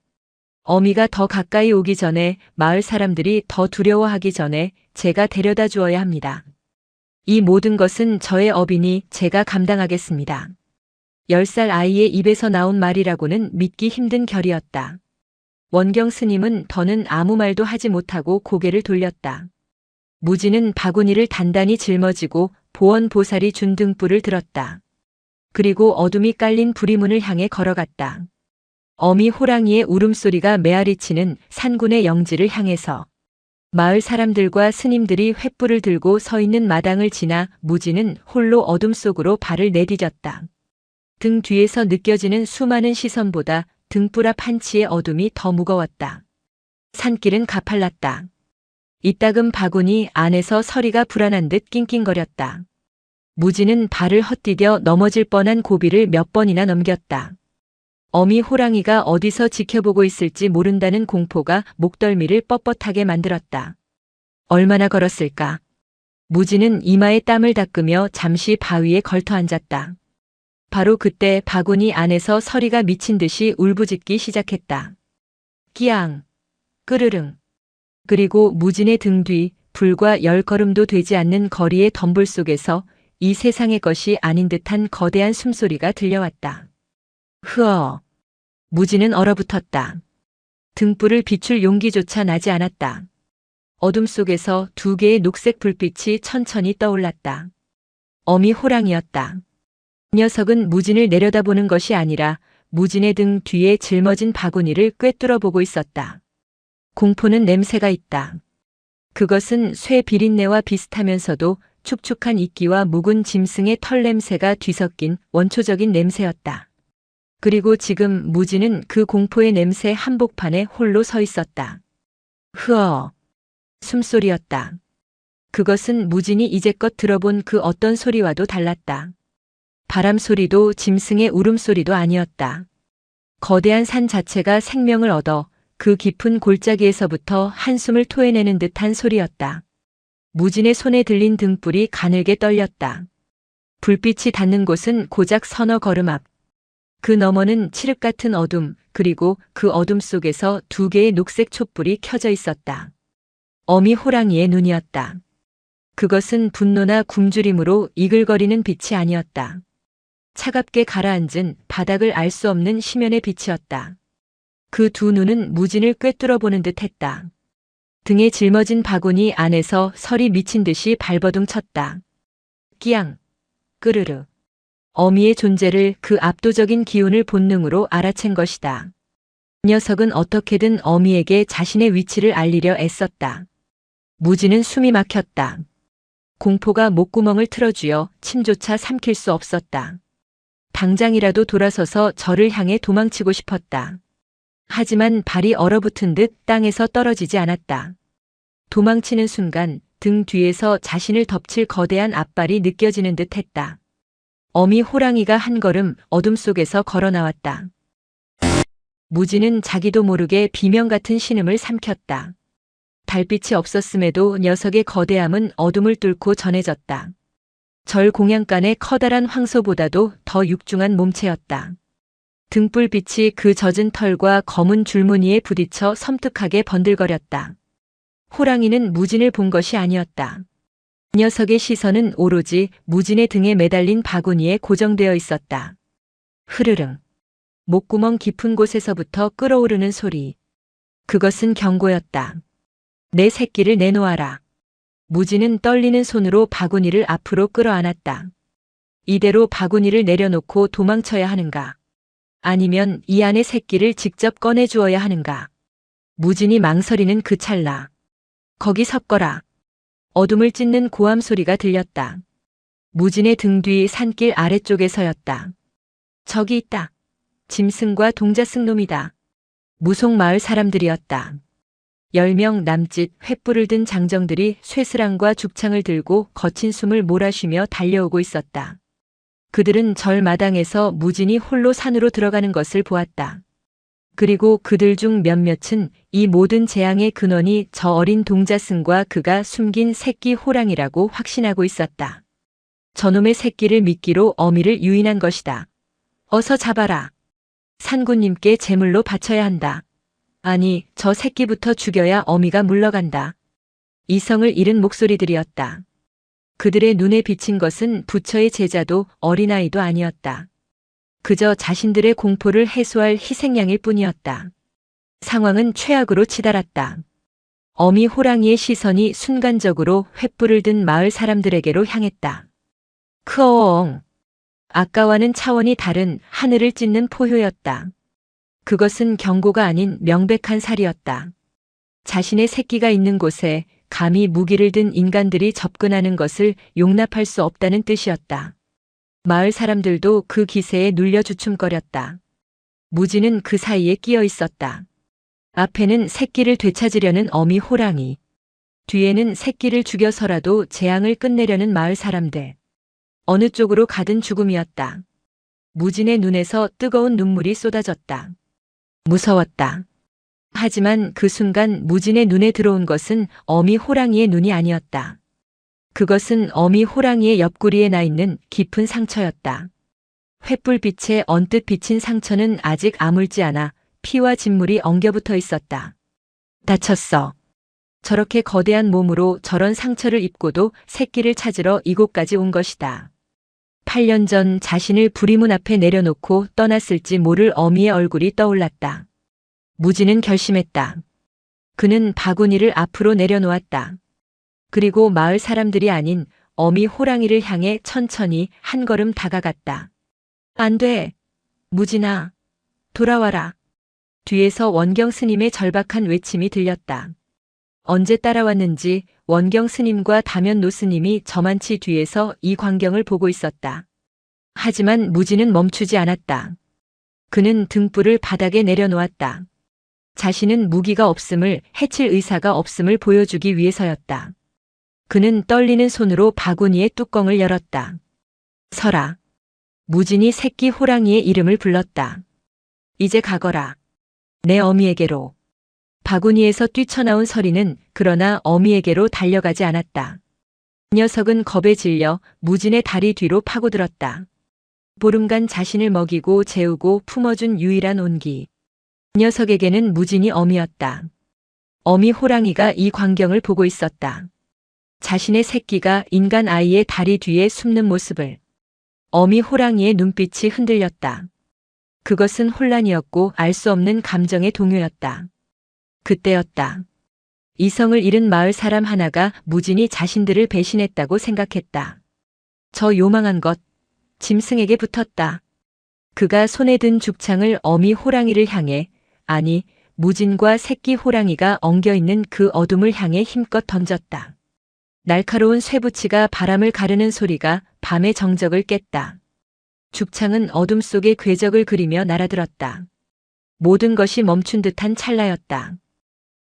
어미가 더 가까이 오기 전에, 마을 사람들이 더 두려워하기 전에 제가 데려다 주어야 합니다. 이 모든 것은 저의 업이니 제가 감당하겠습니다. 10살 아이의 입에서 나온 말이라고는 믿기 힘든 결이었다. 원경 스님은 더는 아무 말도 하지 못하고 고개를 돌렸다. 무진은 바구니를 단단히 짊어지고 보원보살이 준 등불을 들었다. 그리고 어둠이 깔린 부리문을 향해 걸어갔다. 어미 호랑이의 울음소리가 메아리치는 산군의 영지를 향해서 마을 사람들과 스님들이 횃불을 들고 서 있는 마당을 지나 무진은 홀로 어둠 속으로 발을 내디뎠다. 등 뒤에서 느껴지는 수많은 시선보다 등불 앞 한치의 어둠이 더 무거웠다. 산길은 가팔랐다. 이따금 바구니 안에서 서리가 불안한 듯 낑낑거렸다. 무진은 발을 헛디뎌 넘어질 뻔한 고비를 몇 번이나 넘겼다. 어미 호랑이가 어디서 지켜보고 있을지 모른다는 공포가 목덜미를 뻣뻣하게 만들었다. 얼마나 걸었을까? 무진은 이마에 땀을 닦으며 잠시 바위에 걸터 앉았다. 바로 그때 바구니 안에서 서리가 미친 듯이 울부짖기 시작했다. 끼앙, 끄르릉. 그리고 무진의 등 뒤 불과 10걸음도 되지 않는 거리의 덤불 속에서 이 세상의 것이 아닌 듯한 거대한 숨소리가 들려왔다. 흐어. 무진은 얼어붙었다. 등불을 비출 용기조차 나지 않았다. 어둠 속에서 2개의 녹색 불빛이 천천히 떠올랐다. 어미 호랑이였다. 녀석은 무진을 내려다보는 것이 아니라 무진의 등 뒤에 짊어진 바구니를 꿰뚫어 보고 있었다. 공포는 냄새가 있다. 그것은 쇠 비린내와 비슷하면서도 축축한 이끼와 묵은 짐승의 털 냄새가 뒤섞인 원초적인 냄새였다. 그리고 지금 무진은 그 공포의 냄새 한복판에 홀로 서 있었다. 흐어. 숨소리였다. 그것은 무진이 이제껏 들어본 그 어떤 소리와도 달랐다. 바람 소리도 짐승의 울음소리도 아니었다. 거대한 산 자체가 생명을 얻어 그 깊은 골짜기에서부터 한숨을 토해내는 듯한 소리였다. 무진의 손에 들린 등불이 가늘게 떨렸다. 불빛이 닿는 곳은 고작 서너 걸음 앞. 그 너머는 칠흑 같은 어둠, 그리고 그 어둠 속에서 2개의 녹색 촛불이 켜져 있었다. 어미 호랑이의 눈이었다. 그것은 분노나 굶주림으로 이글거리는 빛이 아니었다. 차갑게 가라앉은 바닥을 알 수 없는 심연의 빛이었다. 그 2 눈은 무진을 꿰뚫어 보는 듯 했다. 등에 짊어진 바구니 안에서 설이 미친 듯이 발버둥 쳤다. 끼앙, 끄르르. 어미의 존재를 그 압도적인 기운을 본능으로 알아챈 것이다. 녀석은 어떻게든 어미에게 자신의 위치를 알리려 애썼다. 무진은 숨이 막혔다. 공포가 목구멍을 틀어쥐어 침조차 삼킬 수 없었다. 당장이라도 돌아서서 저를 향해 도망치고 싶었다. 하지만 발이 얼어붙은 듯 땅에서 떨어지지 않았다. 도망치는 순간 등 뒤에서 자신을 덮칠 거대한 앞발이 느껴지는 듯 했다. 어미 호랑이가 한 걸음 어둠 속에서 걸어 나왔다. 무진은 자기도 모르게 비명 같은 신음을 삼켰다. 달빛이 없었음에도 녀석의 거대함은 어둠을 뚫고 전해졌다. 절 공양간의 커다란 황소보다도 더 육중한 몸체였다. 등불빛이 그 젖은 털과 검은 줄무늬에 부딪혀 섬뜩하게 번들거렸다. 호랑이는 무진을 본 것이 아니었다. 녀석의 시선은 오로지 무진의 등에 매달린 바구니에 고정되어 있었다. 흐르릉. 목구멍 깊은 곳에서부터 끓어오르는 소리. 그것은 경고였다. 내 새끼를 내놓아라. 무지는 떨리는 손으로 바구니를 앞으로 끌어안았다. 이대로 바구니를 내려놓고 도망쳐야 하는가? 아니면 이 안의 새끼를 직접 꺼내주어야 하는가? 무진이 망설이는 그 찰나. 거기 섰거라. 어둠을 찢는 고함 소리가 들렸다. 무진의 등 뒤 산길 아래쪽에 서였다. 저기 있다. 짐승과 동자승 놈이다. 무속 마을 사람들이었다. 10명 남짓 횃불을 든 장정들이 쇠스랑과 죽창을 들고 거친 숨을 몰아쉬며 달려오고 있었다. 그들은 절 마당에서 무진이 홀로 산으로 들어가는 것을 보았다. 그리고 그들 중 몇몇은 이 모든 재앙의 근원이 저 어린 동자승과 그가 숨긴 새끼 호랑이라고 확신하고 있었다. 저놈의 새끼를 미끼로 어미를 유인한 것이다. 어서 잡아라. 산군님께 제물로 바쳐야 한다. 아니, 저 새끼부터 죽여야 어미가 물러간다. 이성을 잃은 목소리들이었다. 그들의 눈에 비친 것은 부처의 제자도 어린아이도 아니었다. 그저 자신들의 공포를 해소할 희생양일 뿐이었다. 상황은 최악으로 치달았다. 어미 호랑이의 시선이 순간적으로 횃불을 든 마을 사람들에게로 향했다. 크어엉. 아까와는 차원이 다른 하늘을 찢는 포효였다. 그것은 경고가 아닌 명백한 살이었다. 자신의 새끼가 있는 곳에 감히 무기를 든 인간들이 접근하는 것을 용납할 수 없다는 뜻이었다. 마을 사람들도 그 기세에 눌려 주춤거렸다. 무지는 그 사이에 끼어 있었다. 앞에는 새끼를 되찾으려는 어미 호랑이. 뒤에는 새끼를 죽여서라도 재앙을 끝내려는 마을 사람들. 어느 쪽으로 가든 죽음이었다. 무진의 눈에서 뜨거운 눈물이 쏟아졌다. 무서웠다. 하지만 그 순간 무진의 눈에 들어온 것은 어미 호랑이의 눈이 아니었다. 그것은 어미 호랑이의 옆구리에 나 있는 깊은 상처였다. 횃불빛에 언뜻 비친 상처는 아직 아물지 않아 피와 진물이 엉겨붙어 있었다. 다쳤어. 저렇게 거대한 몸으로 저런 상처를 입고도 새끼를 찾으러 이곳까지 온 것이다. 8년 전 자신을 부리문 앞에 내려놓고 떠났을지 모를 어미의 얼굴이 떠올랐다. 무지는 결심했다. 그는 바구니를 앞으로 내려놓았다. 그리고 마을 사람들이 아닌 어미 호랑이를 향해 천천히 한 걸음 다가갔다. 안 돼. 무진아. 돌아와라. 뒤에서 원경 스님의 절박한 외침이 들렸다. 언제 따라왔는지 원경 스님과 다면노 스님이 저만치 뒤에서 이 광경을 보고 있었다. 하지만 무진은 멈추지 않았다. 그는 등불을 바닥에 내려놓았다. 자신은 무기가 없음을, 해칠 의사가 없음을 보여주기 위해서였다. 그는 떨리는 손으로 바구니의 뚜껑을 열었다. 서라. 무진이 새끼 호랑이의 이름을 불렀다. 이제 가거라. 내 어미에게로. 바구니에서 뛰쳐나온 서리는 그러나 어미에게로 달려가지 않았다. 녀석은 겁에 질려 무진의 다리 뒤로 파고들었다. 보름간 자신을 먹이고 재우고 품어준 유일한 온기. 녀석에게는 무진이 어미였다. 어미 호랑이가 이 광경을 보고 있었다. 자신의 새끼가 인간 아이의 다리 뒤에 숨는 모습을. 어미 호랑이의 눈빛이 흔들렸다. 그것은 혼란이었고 알 수 없는 감정의 동요였다. 그때였다. 이성을 잃은 마을 사람 하나가 무진이 자신들을 배신했다고 생각했다. 저 요망한 것, 짐승에게 붙었다. 그가 손에 든 죽창을 어미 호랑이를 향해, 아니, 무진과 새끼 호랑이가 엉겨있는 그 어둠을 향해 힘껏 던졌다. 날카로운 쇠붙이가 바람을 가르는 소리가 밤의 정적을 깼다. 죽창은 어둠 속에 궤적을 그리며 날아들었다. 모든 것이 멈춘 듯한 찰나였다.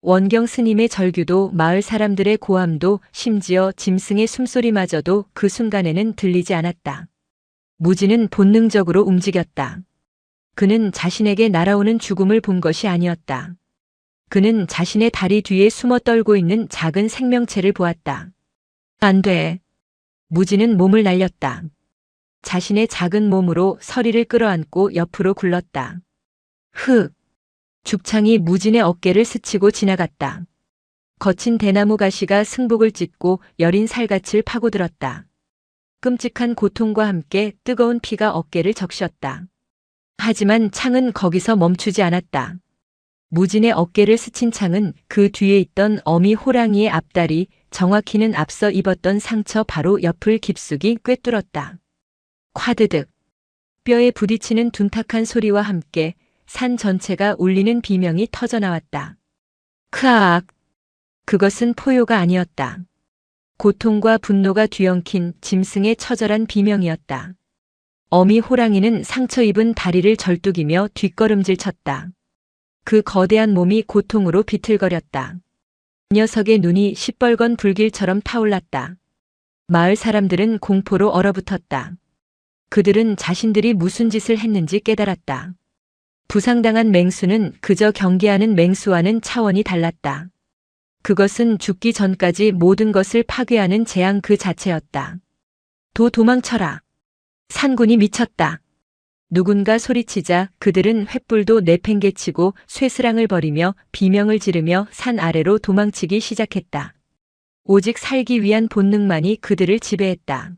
원경 스님의 절규도 마을 사람들의 고함도 심지어 짐승의 숨소리마저도 그 순간에는 들리지 않았다. 무지는 본능적으로 움직였다. 그는 자신에게 날아오는 죽음을 본 것이 아니었다. 그는 자신의 다리 뒤에 숨어 떨고 있는 작은 생명체를 보았다. 안 돼. 무지는 몸을 날렸다. 자신의 작은 몸으로 서리를 끌어안고 옆으로 굴렀다. 흑. 죽창이 무진의 어깨를 스치고 지나갔다. 거친 대나무 가시가 승복을 찢고 여린 살갗을 파고들었다. 끔찍한 고통과 함께 뜨거운 피가 어깨를 적셨다. 하지만 창은 거기서 멈추지 않았다. 무진의 어깨를 스친 창은 그 뒤에 있던 어미 호랑이의 앞다리, 정확히는 앞서 입었던 상처 바로 옆을 깊숙이 꿰뚫었다. 콰드득. 뼈에 부딪히는 둔탁한 소리와 함께 산 전체가 울리는 비명이 터져나왔다. 크아악. 그것은 포효가 아니었다. 고통과 분노가 뒤엉킨 짐승의 처절한 비명이었다. 어미 호랑이는 상처 입은 다리를 절뚝이며 뒷걸음질 쳤다. 그 거대한 몸이 고통으로 비틀거렸다. 녀석의 눈이 시뻘건 불길처럼 타올랐다. 마을 사람들은 공포로 얼어붙었다. 그들은 자신들이 무슨 짓을 했는지 깨달았다. 부상당한 맹수는 그저 경계하는 맹수와는 차원이 달랐다. 그것은 죽기 전까지 모든 것을 파괴하는 재앙 그 자체였다. 도망쳐라. 산군이 미쳤다. 누군가 소리치자 그들은 횃불도 내팽개치고 쇠스랑을 버리며 비명을 지르며 산 아래로 도망치기 시작했다. 오직 살기 위한 본능만이 그들을 지배했다.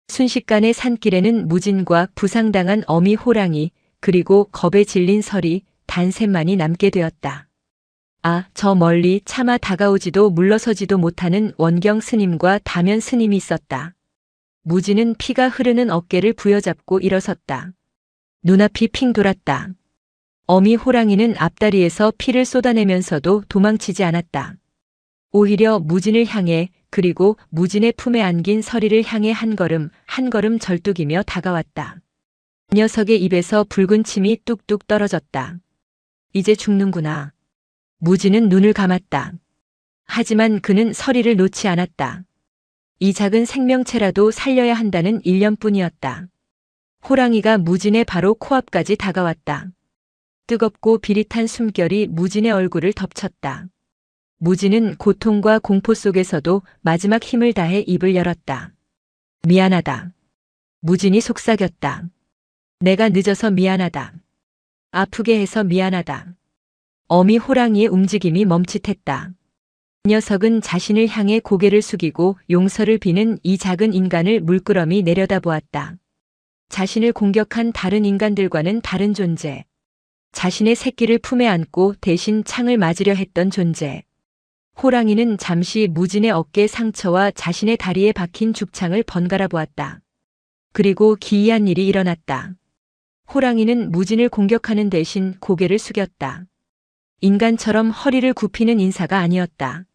순식간에 산길에는 무진과 부상당한 어미 호랑이 그리고 겁에 질린 설이 단 셋만이 남게 되었다. 저 멀리 차마 다가오지도 물러서지도 못하는 원경 스님과 다면 스님이 있었다. 무진은 피가 흐르는 어깨를 부여잡고 일어섰다. 눈앞이 핑 돌았다. 어미 호랑이는 앞다리에서 피를 쏟아내면서도 도망치지 않았다. 오히려 무진을 향해 그리고 무진의 품에 안긴 서리를 향해 한 걸음 절뚝이며 다가왔다. 녀석의 입에서 붉은 침이 뚝뚝 떨어졌다. 이제 죽는구나. 무진은 눈을 감았다. 하지만 그는 서리를 놓지 않았다. 이 작은 생명체라도 살려야 한다는 일념뿐이었다. 호랑이가 무진의 바로 코앞까지 다가왔다. 뜨겁고 비릿한 숨결이 무진의 얼굴을 덮쳤다. 무진은 고통과 공포 속에서도 마지막 힘을 다해 입을 열었다. 미안하다. 무진이 속삭였다. 내가 늦어서 미안하다. 아프게 해서 미안하다. 어미 호랑이의 움직임이 멈칫했다. 녀석은 자신을 향해 고개를 숙이고 용서를 비는 이 작은 인간을 물끄러미 내려다보았다. 자신을 공격한 다른 인간들과는 다른 존재. 자신의 새끼를 품에 안고 대신 창을 맞으려 했던 존재. 호랑이는 잠시 무진의 어깨 상처와 자신의 다리에 박힌 죽창을 번갈아 보았다. 그리고 기이한 일이 일어났다. 호랑이는 무진을 공격하는 대신 고개를 숙였다. 인간처럼 허리를 굽히는 인사가 아니었다.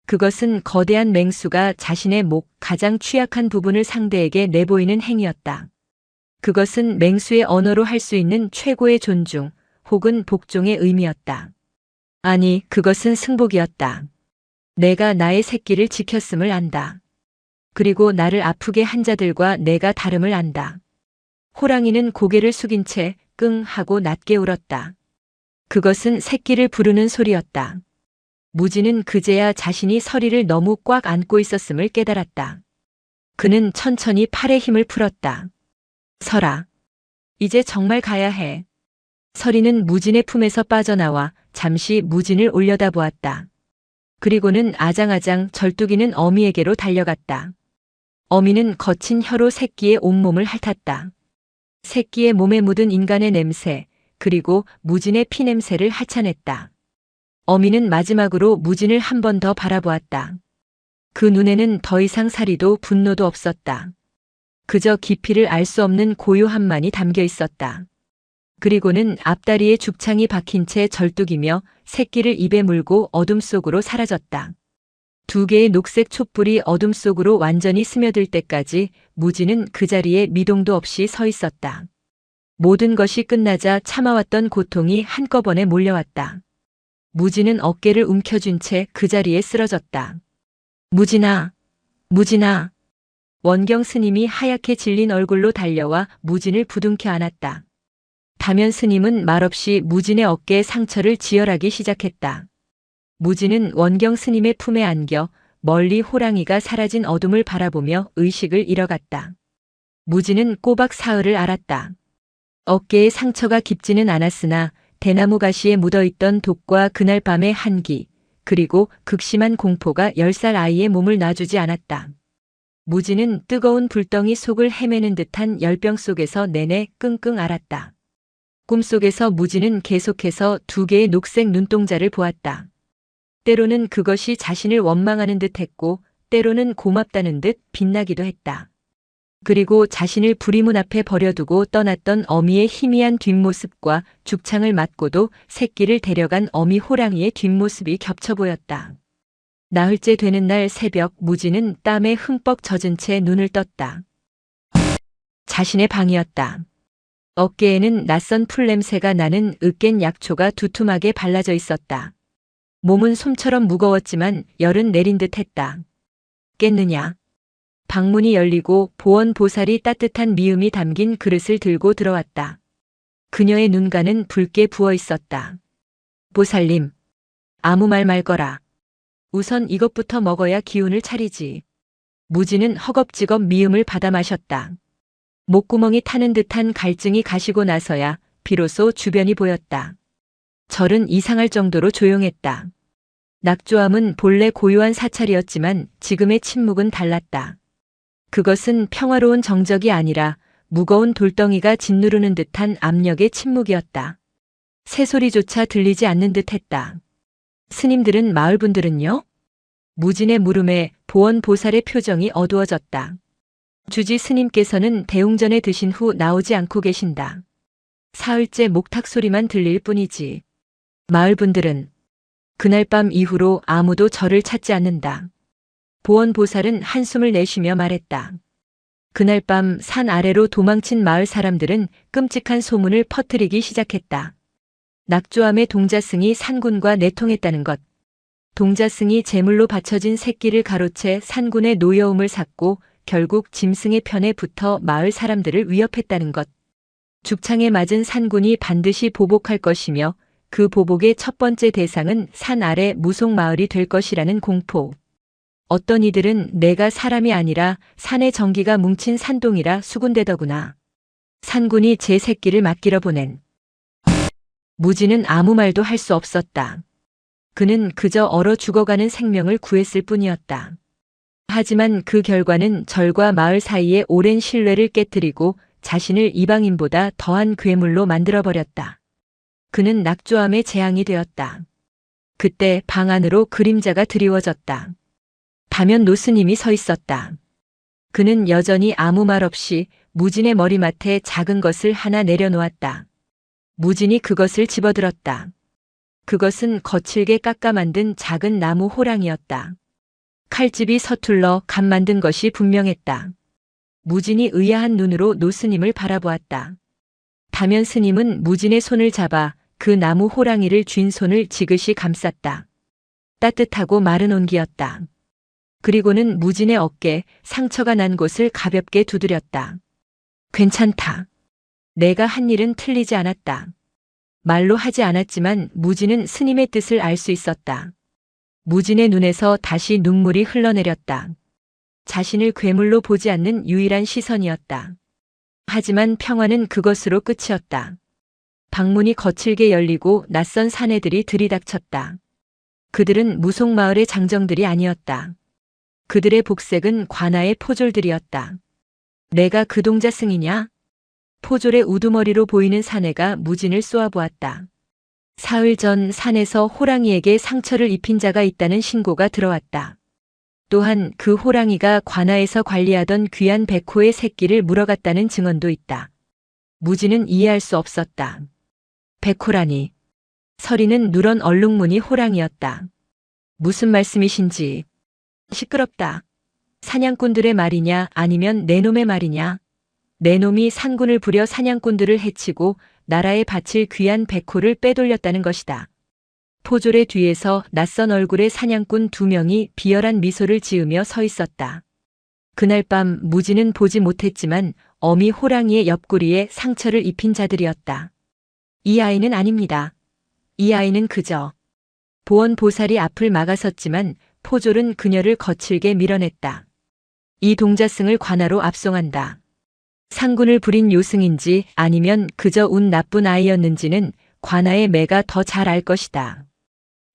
그것은 거대한 맹수가 자신의 목 가장 취약한 부분을 상대에게 내보이는 행위였다. 그것은 맹수의 언어로 할 수 있는 최고의 존중 혹은 복종의 의미였다. 아니, 그것은 승복이었다. 내가 나의 새끼를 지켰음을 안다. 그리고 나를 아프게 한 자들과 내가 다름을 안다. 호랑이는 고개를 숙인 채 끙 하고 낮게 울었다. 그것은 새끼를 부르는 소리였다. 무진은 그제야 자신이 서리를 너무 꽉 안고 있었음을 깨달았다. 그는 천천히 팔에 힘을 풀었다. 설아. 이제 정말 가야 해. 서리는 무진의 품에서 빠져나와 잠시 무진을 올려다보았다. 그리고는 아장아장 절뚝이는 어미에게로 달려갔다. 어미는 거친 혀로 새끼의 온몸을 핥았다. 새끼의 몸에 묻은 인간의 냄새, 그리고 무진의 피냄새를 핥아냈다. 어미는 마지막으로 무진을 한 번 더 바라보았다. 그 눈에는 더 이상 살이도 분노도 없었다. 그저 깊이를 알 수 없는 고요함만이 담겨 있었다. 그리고는 앞다리에 죽창이 박힌 채 절뚝이며 새끼를 입에 물고 어둠 속으로 사라졌다. 두 개의 녹색 촛불이 어둠 속으로 완전히 스며들 때까지 무진은 그 자리에 미동도 없이 서 있었다. 모든 것이 끝나자 참아왔던 고통이 한꺼번에 몰려왔다. 무진은 어깨를 움켜쥔 채 그 자리에 쓰러졌다. 무진아, 무진아. 원경 스님이 하얗게 질린 얼굴로 달려와 무진을 부둥켜 안았다. 다면 스님은 말없이 무진의 어깨에 상처를 지혈하기 시작했다. 무진은 원경 스님의 품에 안겨 멀리 호랑이가 사라진 어둠을 바라보며 의식을 잃어갔다. 무진은 꼬박 사흘을 앓았다. 어깨에 상처가 깊지는 않았으나 대나무 가시에 묻어있던 독과 그날 밤의 한기, 그리고 극심한 공포가 10살 아이의 몸을 놔주지 않았다. 무진은 뜨거운 불덩이 속을 헤매는 듯한 열병 속에서 내내 끙끙 앓았다. 꿈속에서 무진은 계속해서 두 개의 녹색 눈동자를 보았다. 때로는 그것이 자신을 원망하는 듯 했고 때로는 고맙다는 듯 빛나기도 했다. 그리고 자신을 부리문 앞에 버려두고 떠났던 어미의 희미한 뒷모습과 죽창을 맞고도 새끼를 데려간 어미 호랑이의 뒷모습이 겹쳐 보였다. 나흘째 되는 날 새벽 무진은 땀에 흠뻑 젖은 채 눈을 떴다. 자신의 방이었다. 어깨에는 낯선 풀냄새가 나는 으깬 약초가 두툼하게 발라져 있었다. 몸은 솜처럼 무거웠지만 열은 내린 듯 했다. 깼느냐? 방문이 열리고 보원보살이 따뜻한 미음이 담긴 그릇을 들고 들어왔다. 그녀의 눈가는 붉게 부어 있었다. 보살님, 아무 말 말거라. 우선 이것부터 먹어야 기운을 차리지. 무진은 허겁지겁 미음을 받아 마셨다. 목구멍이 타는 듯한 갈증이 가시고 나서야 비로소 주변이 보였다. 절은 이상할 정도로 조용했다. 낙조암은 본래 고요한 사찰이었지만 지금의 침묵은 달랐다. 그것은 평화로운 정적이 아니라 무거운 돌덩이가 짓누르는 듯한 압력의 침묵이었다. 새소리조차 들리지 않는 듯했다. 스님들은 마을분들은요? 무진의 물음에 보원보살의 표정이 어두워졌다. 주지 스님께서는 대웅전에 드신 후 나오지 않고 계신다. 사흘째 목탁 소리만 들릴 뿐이지. 마을분들은 그날 밤 이후로 아무도 저를 찾지 않는다. 보원보살은 한숨을 내쉬며 말했다. 그날 밤 산 아래로 도망친 마을 사람들은 끔찍한 소문을 퍼뜨리기 시작했다. 낙조암의 동자승이 산군과 내통했다는 것. 동자승이 제물로 바쳐진 새끼를 가로채 산군의 노여움을 샀고 결국 짐승의 편에 붙어 마을 사람들을 위협했다는 것. 죽창에 맞은 산군이 반드시 보복할 것이며 그 보복의 첫 번째 대상은 산 아래 무속마을이 될 것이라는 공포. 어떤 이들은 내가 사람이 아니라 산의 전기가 뭉친 산동이라 수군대더구나. 산군이 제 새끼를 맡기러 보낸. 무진은 아무 말도 할 수 없었다. 그는 그저 얼어 죽어가는 생명을 구했을 뿐이었다. 하지만 그 결과는 절과 마을 사이의 오랜 신뢰를 깨뜨리고 자신을 이방인보다 더한 괴물로 만들어버렸다. 그는 낙조암의 재앙이 되었다. 그때 방 안으로 그림자가 드리워졌다. 다면 노스님이 서 있었다. 그는 여전히 아무 말 없이 무진의 머리맡에 작은 것을 하나 내려놓았다. 무진이 그것을 집어들었다. 그것은 거칠게 깎아 만든 작은 나무 호랑이였다. 칼집이 서툴러 간 만든 것이 분명했다. 무진이 의아한 눈으로 노스님을 바라보았다. 다면 스님은 무진의 손을 잡아 그 나무 호랑이를 쥔 손을 지그시 감쌌다. 따뜻하고 마른 온기였다. 그리고는 무진의 어깨, 상처가 난 곳을 가볍게 두드렸다. 괜찮다. 내가 한 일은 틀리지 않았다. 말로 하지 않았지만 무진은 스님의 뜻을 알 수 있었다. 무진의 눈에서 다시 눈물이 흘러내렸다. 자신을 괴물로 보지 않는 유일한 시선이었다. 하지만 평화는 그것으로 끝이었다. 방문이 거칠게 열리고 낯선 사내들이 들이닥쳤다. 그들은 무속마을의 장정들이 아니었다. 그들의 복색은 관아의 포졸들이었다. 내가 그 동자승이냐? 포졸의 우두머리로 보이는 사내가 무진을 쏘아보았다. 사흘 전 산에서 호랑이에게 상처를 입힌 자가 있다는 신고가 들어왔다. 또한 그 호랑이가 관아에서 관리하던 귀한 백호의 새끼를 물어갔다는 증언도 있다. 무진은 이해할 수 없었다. 백호라니. 서리는 누런 얼룩무늬 호랑이였다. 무슨 말씀이신지. 시끄럽다. 사냥꾼들의 말이냐 아니면 내 놈의 말이냐. 내 놈이 산군을 부려 사냥꾼들을 해치고 나라에 바칠 귀한 백호를 빼돌렸다는 것이다. 포졸의 뒤에서 낯선 얼굴의 사냥꾼 2명이 비열한 미소를 지으며 서 있었다. 그날 밤 무진은 보지 못했지만 어미 호랑이의 옆구리에 상처를 입힌 자들이었다. 이 아이는 아닙니다. 이 아이는 그저. 보원보살이 앞을 막아섰지만 포졸은 그녀를 거칠게 밀어냈다. 이 동자승을 관아로 압송한다. 상군을 부린 요승인지 아니면 그저 운 나쁜 아이였는지는 관아의 매가 더 잘 알 것이다.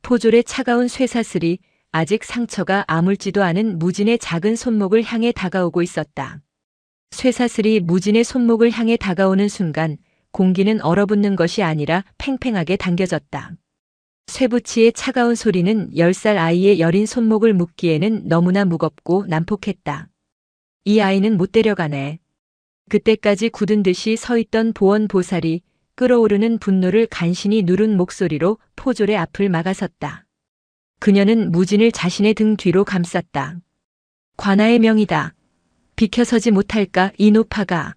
포졸의 차가운 쇠사슬이 아직 상처가 아물지도 않은 무진의 작은 손목을 향해 다가오고 있었다. 쇠사슬이 무진의 손목을 향해 다가오는 순간 공기는 얼어붙는 것이 아니라 팽팽하게 당겨졌다. 쇠붙이의 차가운 소리는 10살 아이의 여린 손목을 묶기에는 너무나 무겁고 난폭했다. 이 아이는 못 데려가네. 그때까지 굳은 듯이 서 있던 보원보살이 끓어오르는 분노를 간신히 누른 목소리로 포졸의 앞을 막아섰다. 그녀는 무진을 자신의 등 뒤로 감쌌다. 관아의 명이다. 비켜서지 못할까 이 노파가.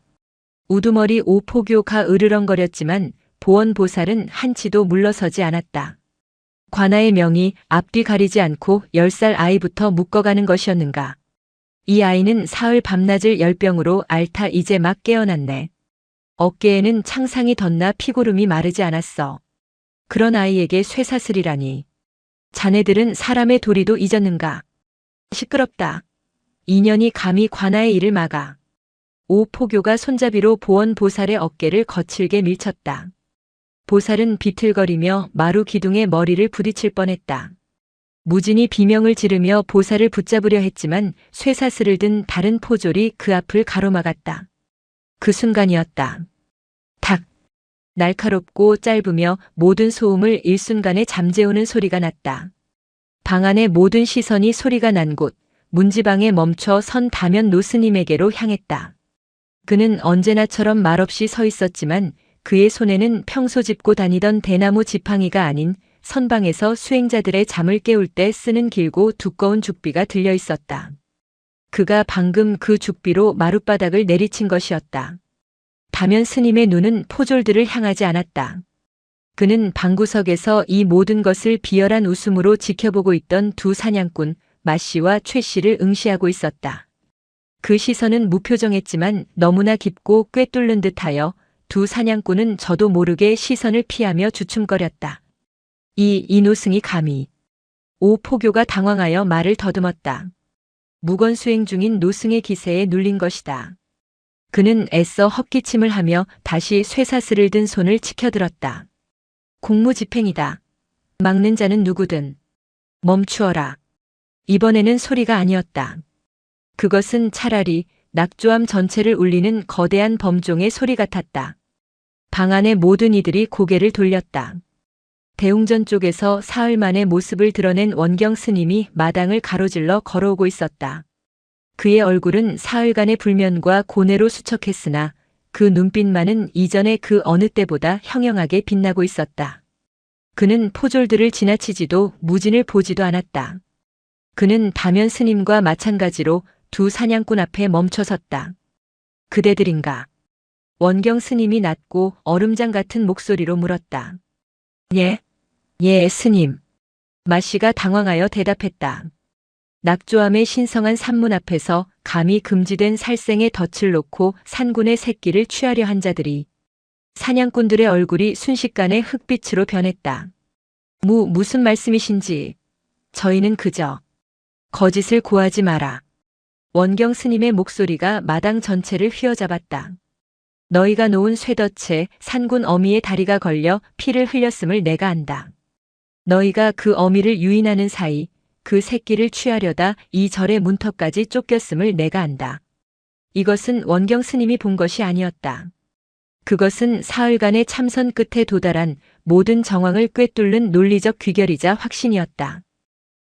우두머리 오포교가 으르렁거렸지만 보원보살은 한치도 물러서지 않았다. 관아의 명이 앞뒤 가리지 않고 10살 아이부터 묶어가는 것이었는가. 이 아이는 사흘 밤낮을 열병으로 앓다 이제 막 깨어났네. 어깨에는 창상이 덧나 피고름이 마르지 않았어. 그런 아이에게 쇠사슬이라니. 자네들은 사람의 도리도 잊었는가. 시끄럽다. 인연이 감히 관아의 일을 막아. 오포교가 손잡이로 보원보살의 어깨를 거칠게 밀쳤다. 보살은 비틀거리며 마루 기둥에 머리를 부딪힐 뻔했다. 무진이 비명을 지르며 보살을 붙잡으려 했지만 쇠사슬을 든 다른 포졸이 그 앞을 가로막았다. 그 순간이었다. 탁! 날카롭고 짧으며 모든 소음을 일순간에 잠재우는 소리가 났다. 방 안의 모든 시선이 소리가 난 곳, 문지방에 멈춰 선 다면 노스님에게로 향했다. 그는 언제나처럼 말없이 서 있었지만 그의 손에는 평소 짚고 다니던 대나무 지팡이가 아닌 선방에서 수행자들의 잠을 깨울 때 쓰는 길고 두꺼운 죽비가 들려 있었다. 그가 방금 그 죽비로 마룻바닥을 내리친 것이었다. 다면 스님의 눈은 포졸들을 향하지 않았다. 그는 방구석에서 이 모든 것을 비열한 웃음으로 지켜보고 있던 두 사냥꾼 마씨와 최씨를 응시하고 있었다. 그 시선은 무표정했지만 너무나 깊고 꿰뚫는 듯하여 두 사냥꾼은 저도 모르게 시선을 피하며 주춤거렸다. 이 이노승이 감히. 오포교가 당황하여 말을 더듬었다. 무건수행 중인 노승의 기세에 눌린 것이다. 그는 애써 헛기침을 하며 다시 쇠사슬을 든 손을 치켜들었다. 공무집행이다. 막는 자는 누구든 멈추어라. 이번에는 소리가 아니었다. 그것은 차라리 낙조암 전체를 울리는 거대한 범종의 소리 같았다. 방 안의 모든 이들이 고개를 돌렸다. 대웅전 쪽에서 사흘 만에 모습을 드러낸 원경 스님이 마당을 가로질러 걸어오고 있었다. 그의 얼굴은 사흘간의 불면과 고뇌로 수척했으나 그 눈빛만은 이전의 그 어느 때보다 형형하게 빛나고 있었다. 그는 포졸들을 지나치지도 무진을 보지도 않았다. 그는 다면 스님과 마찬가지로 두 사냥꾼 앞에 멈춰섰다. 그대들인가? 원경 스님이 낮고 얼음장 같은 목소리로 물었다. 예, 예, 스님. 마씨가 당황하여 대답했다. 낙조암의 신성한 산문 앞에서 감히 금지된 살생의 덫을 놓고 산군의 새끼를 취하려 한 자들이. 사냥꾼들의 얼굴이 순식간에 흑빛으로 변했다. 무슨 말씀이신지. 저희는 그저 거짓을 고하지 마라. 원경 스님의 목소리가 마당 전체를 휘어잡았다. 너희가 놓은 쇠덫에 산군 어미의 다리가 걸려 피를 흘렸음을 내가 안다. 너희가 그 어미를 유인하는 사이 그 새끼를 취하려다 이 절의 문턱까지 쫓겼음을 내가 안다. 이것은 원경 스님이 본 것이 아니었다. 그것은 사흘간의 참선 끝에 도달한 모든 정황을 꿰뚫는 논리적 귀결이자 확신이었다.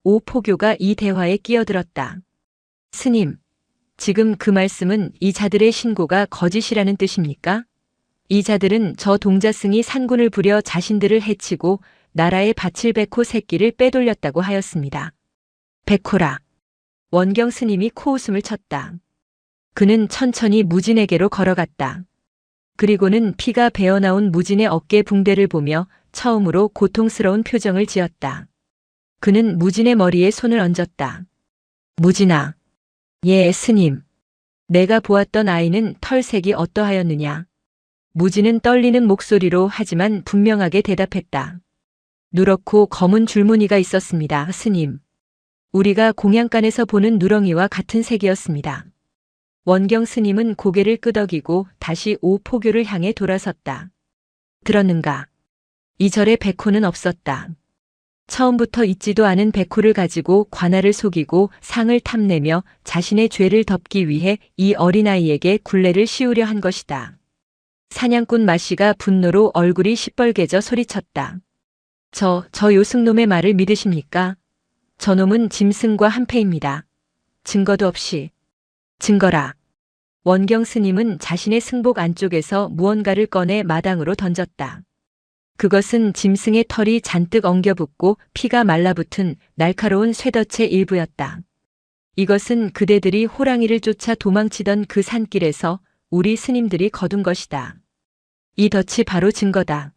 오포교가 이 대화에 끼어들었다. 스님, 지금 그 말씀은 이 자들의 신고가 거짓이라는 뜻입니까? 이 자들은 저 동자승이 산군을 부려 자신들을 해치고 나라의 밭을 백호 새끼를 빼돌렸다고 하였습니다. 백호라. 원경 스님이 코웃음을 쳤다. 그는 천천히 무진에게로 걸어갔다. 그리고는 피가 배어나온 무진의 어깨 붕대를 보며 처음으로 고통스러운 표정을 지었다. 그는 무진의 머리에 손을 얹었다. 무진아. 예, 스님. 내가 보았던 아이는 털색이 어떠하였느냐? 무진은 떨리는 목소리로 하지만 분명하게 대답했다. 누렇고 검은 줄무늬가 있었습니다, 스님. 우리가 공양간에서 보는 누렁이와 같은 색이었습니다. 원경 스님은 고개를 끄덕이고 다시 오포교를 향해 돌아섰다. 들었는가? 이 절에 백호는 없었다. 처음부터 있지도 않은 백호를 가지고 관아를 속이고 상을 탐내며 자신의 죄를 덮기 위해 이 어린아이에게 굴레를 씌우려 한 것이다. 사냥꾼 마씨가 분노로 얼굴이 시뻘개져 소리쳤다. 저 요승놈의 말을 믿으십니까? 저놈은 짐승과 한패입니다. 증거도 없이. 증거라. 원경 스님은 자신의 승복 안쪽에서 무언가를 꺼내 마당으로 던졌다. 그것은 짐승의 털이 잔뜩 엉겨붙고 피가 말라붙은 날카로운 쇠덫의 일부였다. 이것은 그대들이 호랑이를 쫓아 도망치던 그 산길에서 우리 스님들이 거둔 것이다. 이 덫이 바로 증거다.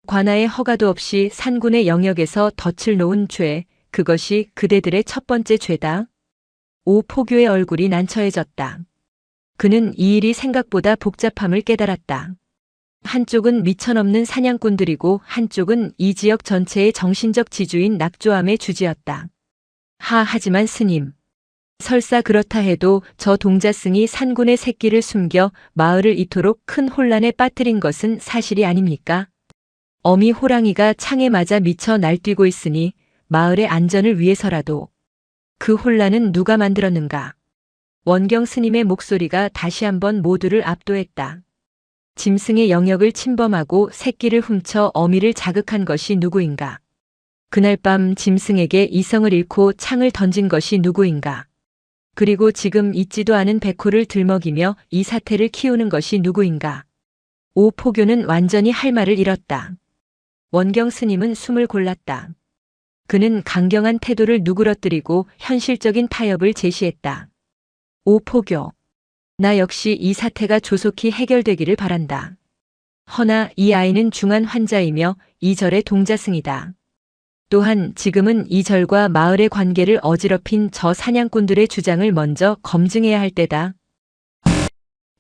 관아의 허가도 없이 산군의 영역에서 덫을 놓은 죄, 그것이 그대들의 첫 번째 죄다. 오포교의 얼굴이 난처해졌다. 그는 이 일이 생각보다 복잡함을 깨달았다. 한쪽은 미천없는 사냥꾼들이고 한쪽은 이 지역 전체의 정신적 지주인 낙조암의 주지였다. 하지만 스님. 설사 그렇다 해도 저 동자승이 산군의 새끼를 숨겨 마을을 이토록 큰 혼란에 빠뜨린 것은 사실이 아닙니까? 어미 호랑이가 창에 맞아 미쳐 날뛰고 있으니 마을의 안전을 위해서라도. 그 혼란은 누가 만들었는가? 원경 스님의 목소리가 다시 한번 모두를 압도했다. 짐승의 영역을 침범하고 새끼를 훔쳐 어미를 자극한 것이 누구인가? 그날 밤 짐승에게 이성을 잃고 창을 던진 것이 누구인가? 그리고 지금 있지도 않은 백호를 들먹이며 이 사태를 키우는 것이 누구인가? 오포교는 완전히 할 말을 잃었다. 원경 스님은 숨을 골랐다. 그는 강경한 태도를 누그러뜨리고 현실적인 타협을 제시했다. 오포교. 나 역시 이 사태가 조속히 해결되기를 바란다. 허나 이 아이는 중한 환자이며 이절의 동자승이다. 또한 지금은 이 절과 마을의 관계를 어지럽힌 저 사냥꾼들의 주장을 먼저 검증해야 할 때다.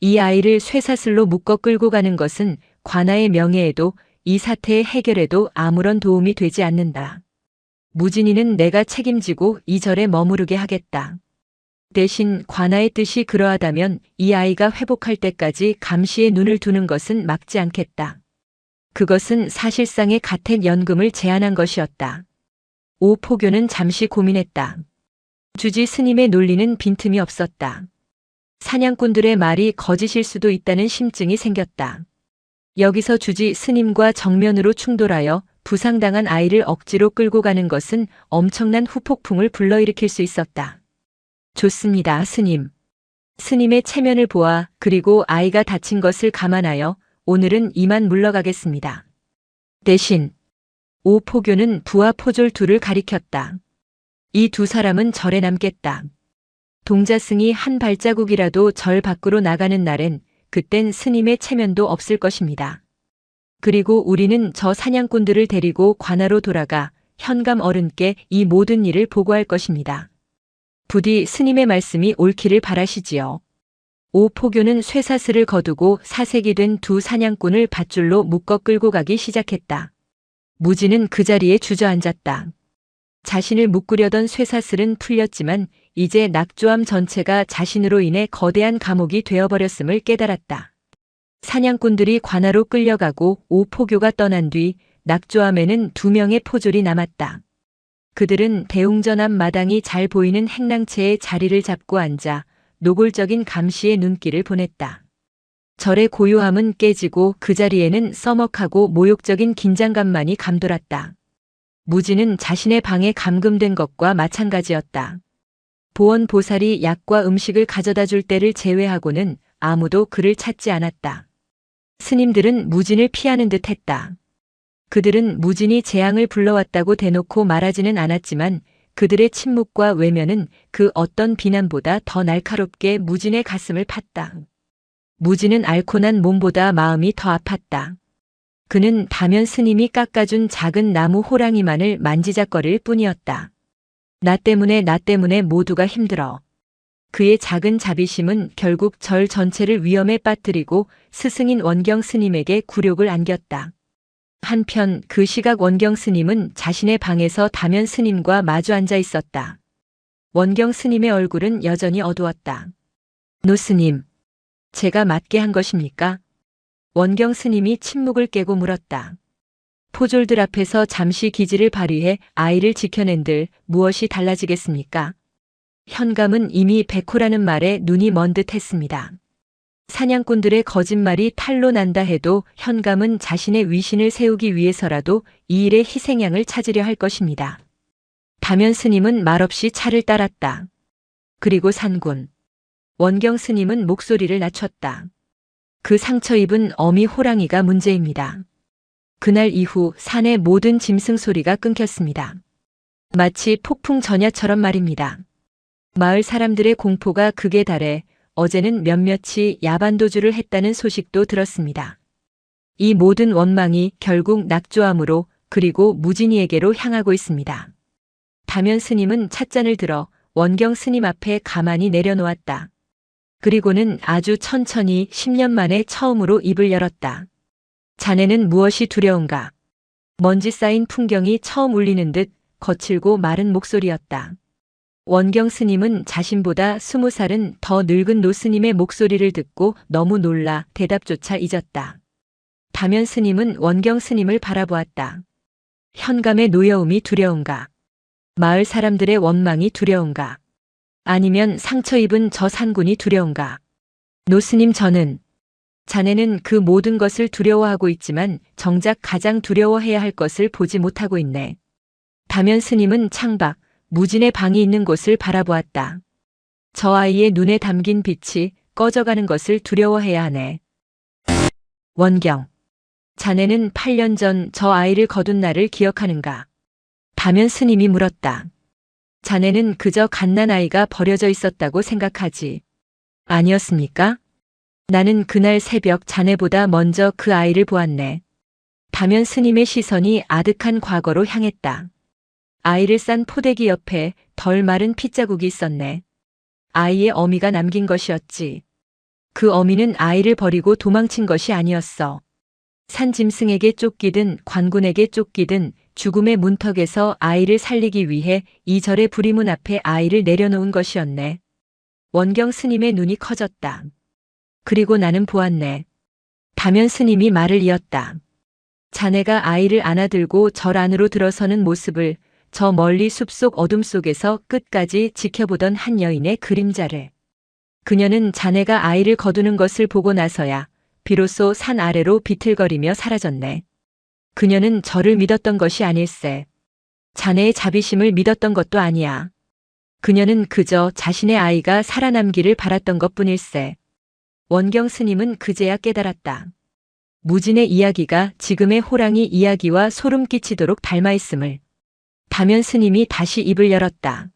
이 아이를 쇠사슬로 묶어 끌고 가는 것은 관아의 명예에도 이 사태의 해결에도 아무런 도움이 되지 않는다. 무진이는 내가 책임지고 이 절에 머무르게 하겠다. 대신 관아의 뜻이 그러하다면 이 아이가 회복할 때까지 감시에 눈을 두는 것은 막지 않겠다. 그것은 사실상의 가택연금을 제안한 것이었다. 오포교는 잠시 고민했다. 주지 스님의 논리는 빈틈이 없었다. 사냥꾼들의 말이 거짓일 수도 있다는 심증이 생겼다. 여기서 주지 스님과 정면으로 충돌하여 부상당한 아이를 억지로 끌고 가는 것은 엄청난 후폭풍을 불러일으킬 수 있었다. 좋습니다, 스님. 스님의 체면을 보아 그리고 아이가 다친 것을 감안하여 오늘은 이만 물러가겠습니다. 대신 오포교는 부하 포졸 둘을 가리켰다. 이 두 사람은 절에 남겠다. 동자승이 한 발자국이라도 절 밖으로 나가는 날엔 그땐 스님의 체면도 없을 것입니다. 그리고 우리는 저 사냥꾼들을 데리고 관아로 돌아가 현감 어른께 이 모든 일을 보고할 것입니다. 부디 스님의 말씀이 옳기를 바라시지요. 오포교는 쇠사슬을 거두고 사색이 된 두 사냥꾼을 밧줄로 묶어 끌고 가기 시작했다. 무지는 그 자리에 주저앉았다. 자신을 묶으려던 쇠사슬은 풀렸지만 이제 낙조암 전체가 자신으로 인해 거대한 감옥이 되어버렸음을 깨달았다. 사냥꾼들이 관아로 끌려가고 오포교가 떠난 뒤 낙조암에는 2명의 포졸이 남았다. 그들은 대웅전 앞 마당이 잘 보이는 행랑채에 자리를 잡고 앉아 노골적인 감시의 눈길을 보냈다. 절의 고요함은 깨지고 그 자리에는 써먹하고 모욕적인 긴장감만이 감돌았다. 무지는 자신의 방에 감금된 것과 마찬가지였다. 보원 보살이 약과 음식을 가져다 줄 때를 제외하고는 아무도 그를 찾지 않았다. 스님들은 무진을 피하는 듯 했다. 그들은 무진이 재앙을 불러왔다고 대놓고 말하지는 않았지만 그들의 침묵과 외면은 그 어떤 비난보다 더 날카롭게 무진의 가슴을 팠다. 무진은 앓고 난 몸보다 마음이 더 아팠다. 그는 다면 스님이 깎아준 작은 나무 호랑이만을 만지작거릴 뿐이었다. 나 때문에 모두가 힘들어. 그의 작은 자비심은 결국 절 전체를 위험에 빠뜨리고 스승인 원경 스님에게 굴욕을 안겼다. 한편 그 시각 원경 스님은 자신의 방에서 다면 스님과 마주 앉아 있었다. 원경 스님의 얼굴은 여전히 어두웠다. 노 스님, 제가 맞게 한 것입니까? 원경 스님이 침묵을 깨고 물었다. 포졸들 앞에서 잠시 기지를 발휘해 아이를 지켜낸들 무엇이 달라지겠습니까? 현감은 이미 백호라는 말에 눈이 먼 듯 했습니다. 사냥꾼들의 거짓말이 탄로 난다 해도 현감은 자신의 위신을 세우기 위해서라도 이 일의 희생양을 찾으려 할 것입니다. 다면 스님은 말없이 차를 따랐다. 그리고 산군 원경 스님은 목소리를 낮췄다. 그 상처 입은 어미 호랑이가 문제입니다. 그날 이후 산의 모든 짐승 소리가 끊겼습니다. 마치 폭풍 전야처럼 말입니다. 마을 사람들의 공포가 극에 달해 어제는 몇몇이 야반도주를 했다는 소식도 들었습니다. 이 모든 원망이 결국 낙조암으로 그리고 무진이에게로 향하고 있습니다. 다면 스님은 찻잔을 들어 원경 스님 앞에 가만히 내려놓았다. 그리고는 아주 천천히 10년 만에 처음으로 입을 열었다. 자네는 무엇이 두려운가? 먼지 쌓인 풍경이 처음 울리는 듯 거칠고 마른 목소리였다. 원경 스님은 자신보다 20살은 더 늙은 노스님의 목소리를 듣고 너무 놀라 대답조차 잊었다. 다면 스님은 원경 스님을 바라보았다. 현감의 노여움이 두려운가? 마을 사람들의 원망이 두려운가? 아니면 상처 입은 저 산군이 두려운가? 노스님 저는 자네는 그 모든 것을 두려워하고 있지만 정작 가장 두려워해야 할 것을 보지 못하고 있네. 다면 스님은 창밖 무진의 방이 있는 곳을 바라보았다. 저 아이의 눈에 담긴 빛이 꺼져가는 것을 두려워해야 하네. 원경, 자네는 8년 전 저 아이를 거둔 날을 기억하는가? 다면 스님이 물었다. 자네는 그저 갓난아이가 버려져 있었다고 생각하지. 아니었습니까? 나는 그날 새벽 자네보다 먼저 그 아이를 보았네. 다면 스님의 시선이 아득한 과거로 향했다. 아이를 싼 포대기 옆에 덜 마른 핏자국이 있었네. 아이의 어미가 남긴 것이었지. 그 어미는 아이를 버리고 도망친 것이 아니었어. 산 짐승에게 쫓기든 관군에게 쫓기든 죽음의 문턱에서 아이를 살리기 위해 이 절의 부리문 앞에 아이를 내려놓은 것이었네. 원경 스님의 눈이 커졌다. 그리고 나는 보았네. 다면 스님이 말을 이었다. 자네가 아이를 안아들고 절 안으로 들어서는 모습을 저 멀리 숲속 어둠 속에서 끝까지 지켜보던 한 여인의 그림자를. 그녀는 자네가 아이를 거두는 것을 보고 나서야 비로소 산 아래로 비틀거리며 사라졌네. 그녀는 저를 믿었던 것이 아닐세. 자네의 자비심을 믿었던 것도 아니야. 그녀는 그저 자신의 아이가 살아남기를 바랐던 것뿐일세. 원경 스님은 그제야 깨달았다. 무진의 이야기가 지금의 호랑이 이야기와 소름 끼치도록 닮아있음을. 다면 스님이 다시 입을 열었다.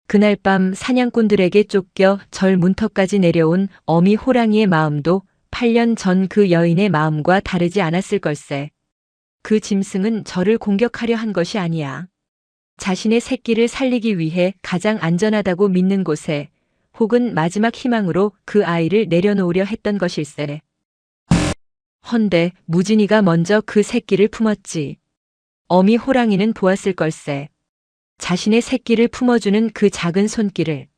그날 밤 사냥꾼들에게 쫓겨 절 문턱까지 내려온 어미 호랑이의 마음도 8년 전 그 여인의 마음과 다르지 않았을 걸세. 그 짐승은 저를 공격하려 한 것이 아니야. 자신의 새끼를 살리기 위해 가장 안전하다고 믿는 곳에 혹은 마지막 희망으로 그 아이를 내려놓으려 했던 것일세. 헌데 무진이가 먼저 그 새끼를 품었지. 어미 호랑이는 보았을 걸세. 자신의 새끼를 품어주는 그 작은 손길을.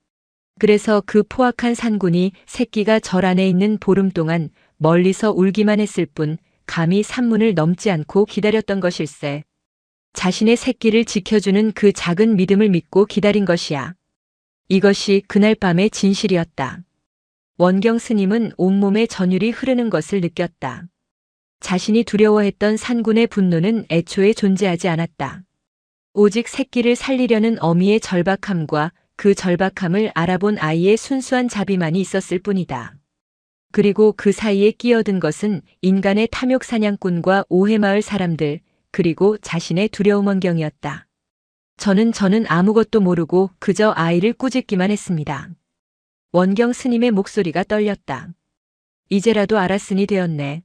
그래서 그 포악한 산군이 새끼가 절 안에 있는 보름 동안 멀리서 울기만 했을 뿐 감히 산문을 넘지 않고 기다렸던 것일세. 자신의 새끼를 지켜주는 그 작은 믿음을 믿고 기다린 것이야. 이것이 그날 밤의 진실이었다. 원경 스님은 온몸에 전율이 흐르는 것을 느꼈다. 자신이 두려워했던 산군의 분노는 애초에 존재하지 않았다. 오직 새끼를 살리려는 어미의 절박함과 그 절박함을 알아본 아이의 순수한 자비만이 있었을 뿐이다. 그리고 그 사이에 끼어든 것은 인간의 탐욕 사냥꾼과 오해마을 사람들, 그리고 자신의 두려움 원경이었다. 저는 아무것도 모르고 그저 아이를 꾸짖기만 했습니다. 원경 스님의 목소리가 떨렸다. 이제라도 알았으니 되었네.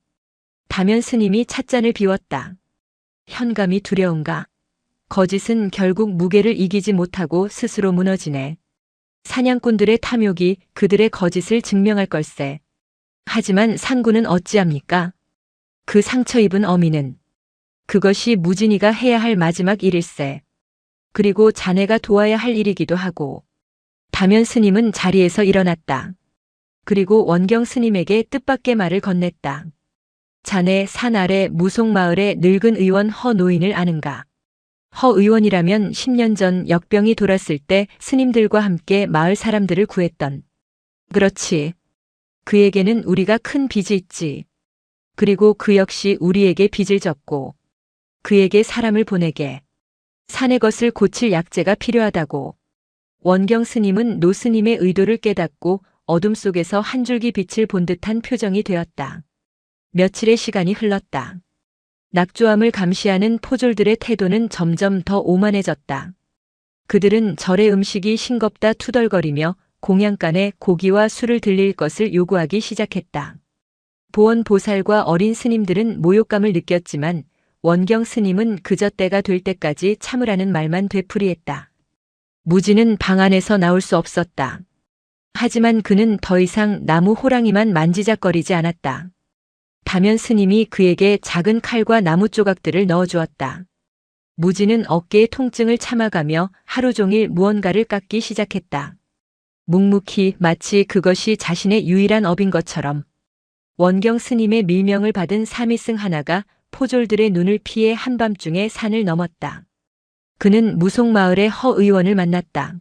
다면 스님이 찻잔을 비웠다. 현감이 두려운가? 거짓은 결국 무게를 이기지 못하고 스스로 무너지네. 사냥꾼들의 탐욕이 그들의 거짓을 증명할 걸세. 하지만 산군은 어찌합니까? 그 상처 입은 어미는. 그것이 무진이가 해야 할 마지막 일일세. 그리고 자네가 도와야 할 일이기도 하고. 다면 스님은 자리에서 일어났다. 그리고 원경 스님에게 뜻밖의 말을 건넸다. 자네 산 아래 무속마을의 늙은 의원 허 노인을 아는가? 허 의원이라면 10년 전 역병이 돌았을 때 스님들과 함께 마을 사람들을 구했던. 그렇지. 그에게는 우리가 큰 빚이 있지. 그리고 그 역시 우리에게 빚을 졌고 그에게 사람을 보내게. 산의 것을 고칠 약재가 필요하다고. 원경 스님은 노 스님의 의도를 깨닫고 어둠 속에서 한 줄기 빛을 본 듯한 표정이 되었다. 며칠의 시간이 흘렀다. 낙조암을 감시하는 포졸들의 태도는 점점 더 오만해졌다. 그들은 절의 음식이 싱겁다 투덜거리며 공양간에 고기와 술을 들릴 것을 요구하기 시작했다. 보원 보살과 어린 스님들은 모욕감을 느꼈지만 원경 스님은 그저 때가 될 때까지 참으라는 말만 되풀이했다. 무지는 방 안에서 나올 수 없었다. 하지만 그는 더 이상 나무 호랑이만 만지작거리지 않았다. 다면 스님이 그에게 작은 칼과 나무 조각들을 넣어주었다. 무지는 어깨의 통증을 참아가며 하루 종일 무언가를 깎기 시작했다. 묵묵히 마치 그것이 자신의 유일한 업인 것처럼. 원경 스님의 밀명을 받은 사미승 하나가 포졸들의 눈을 피해 한밤중에 산을 넘었다. 그는 무속마을의 허 의원을 만났다.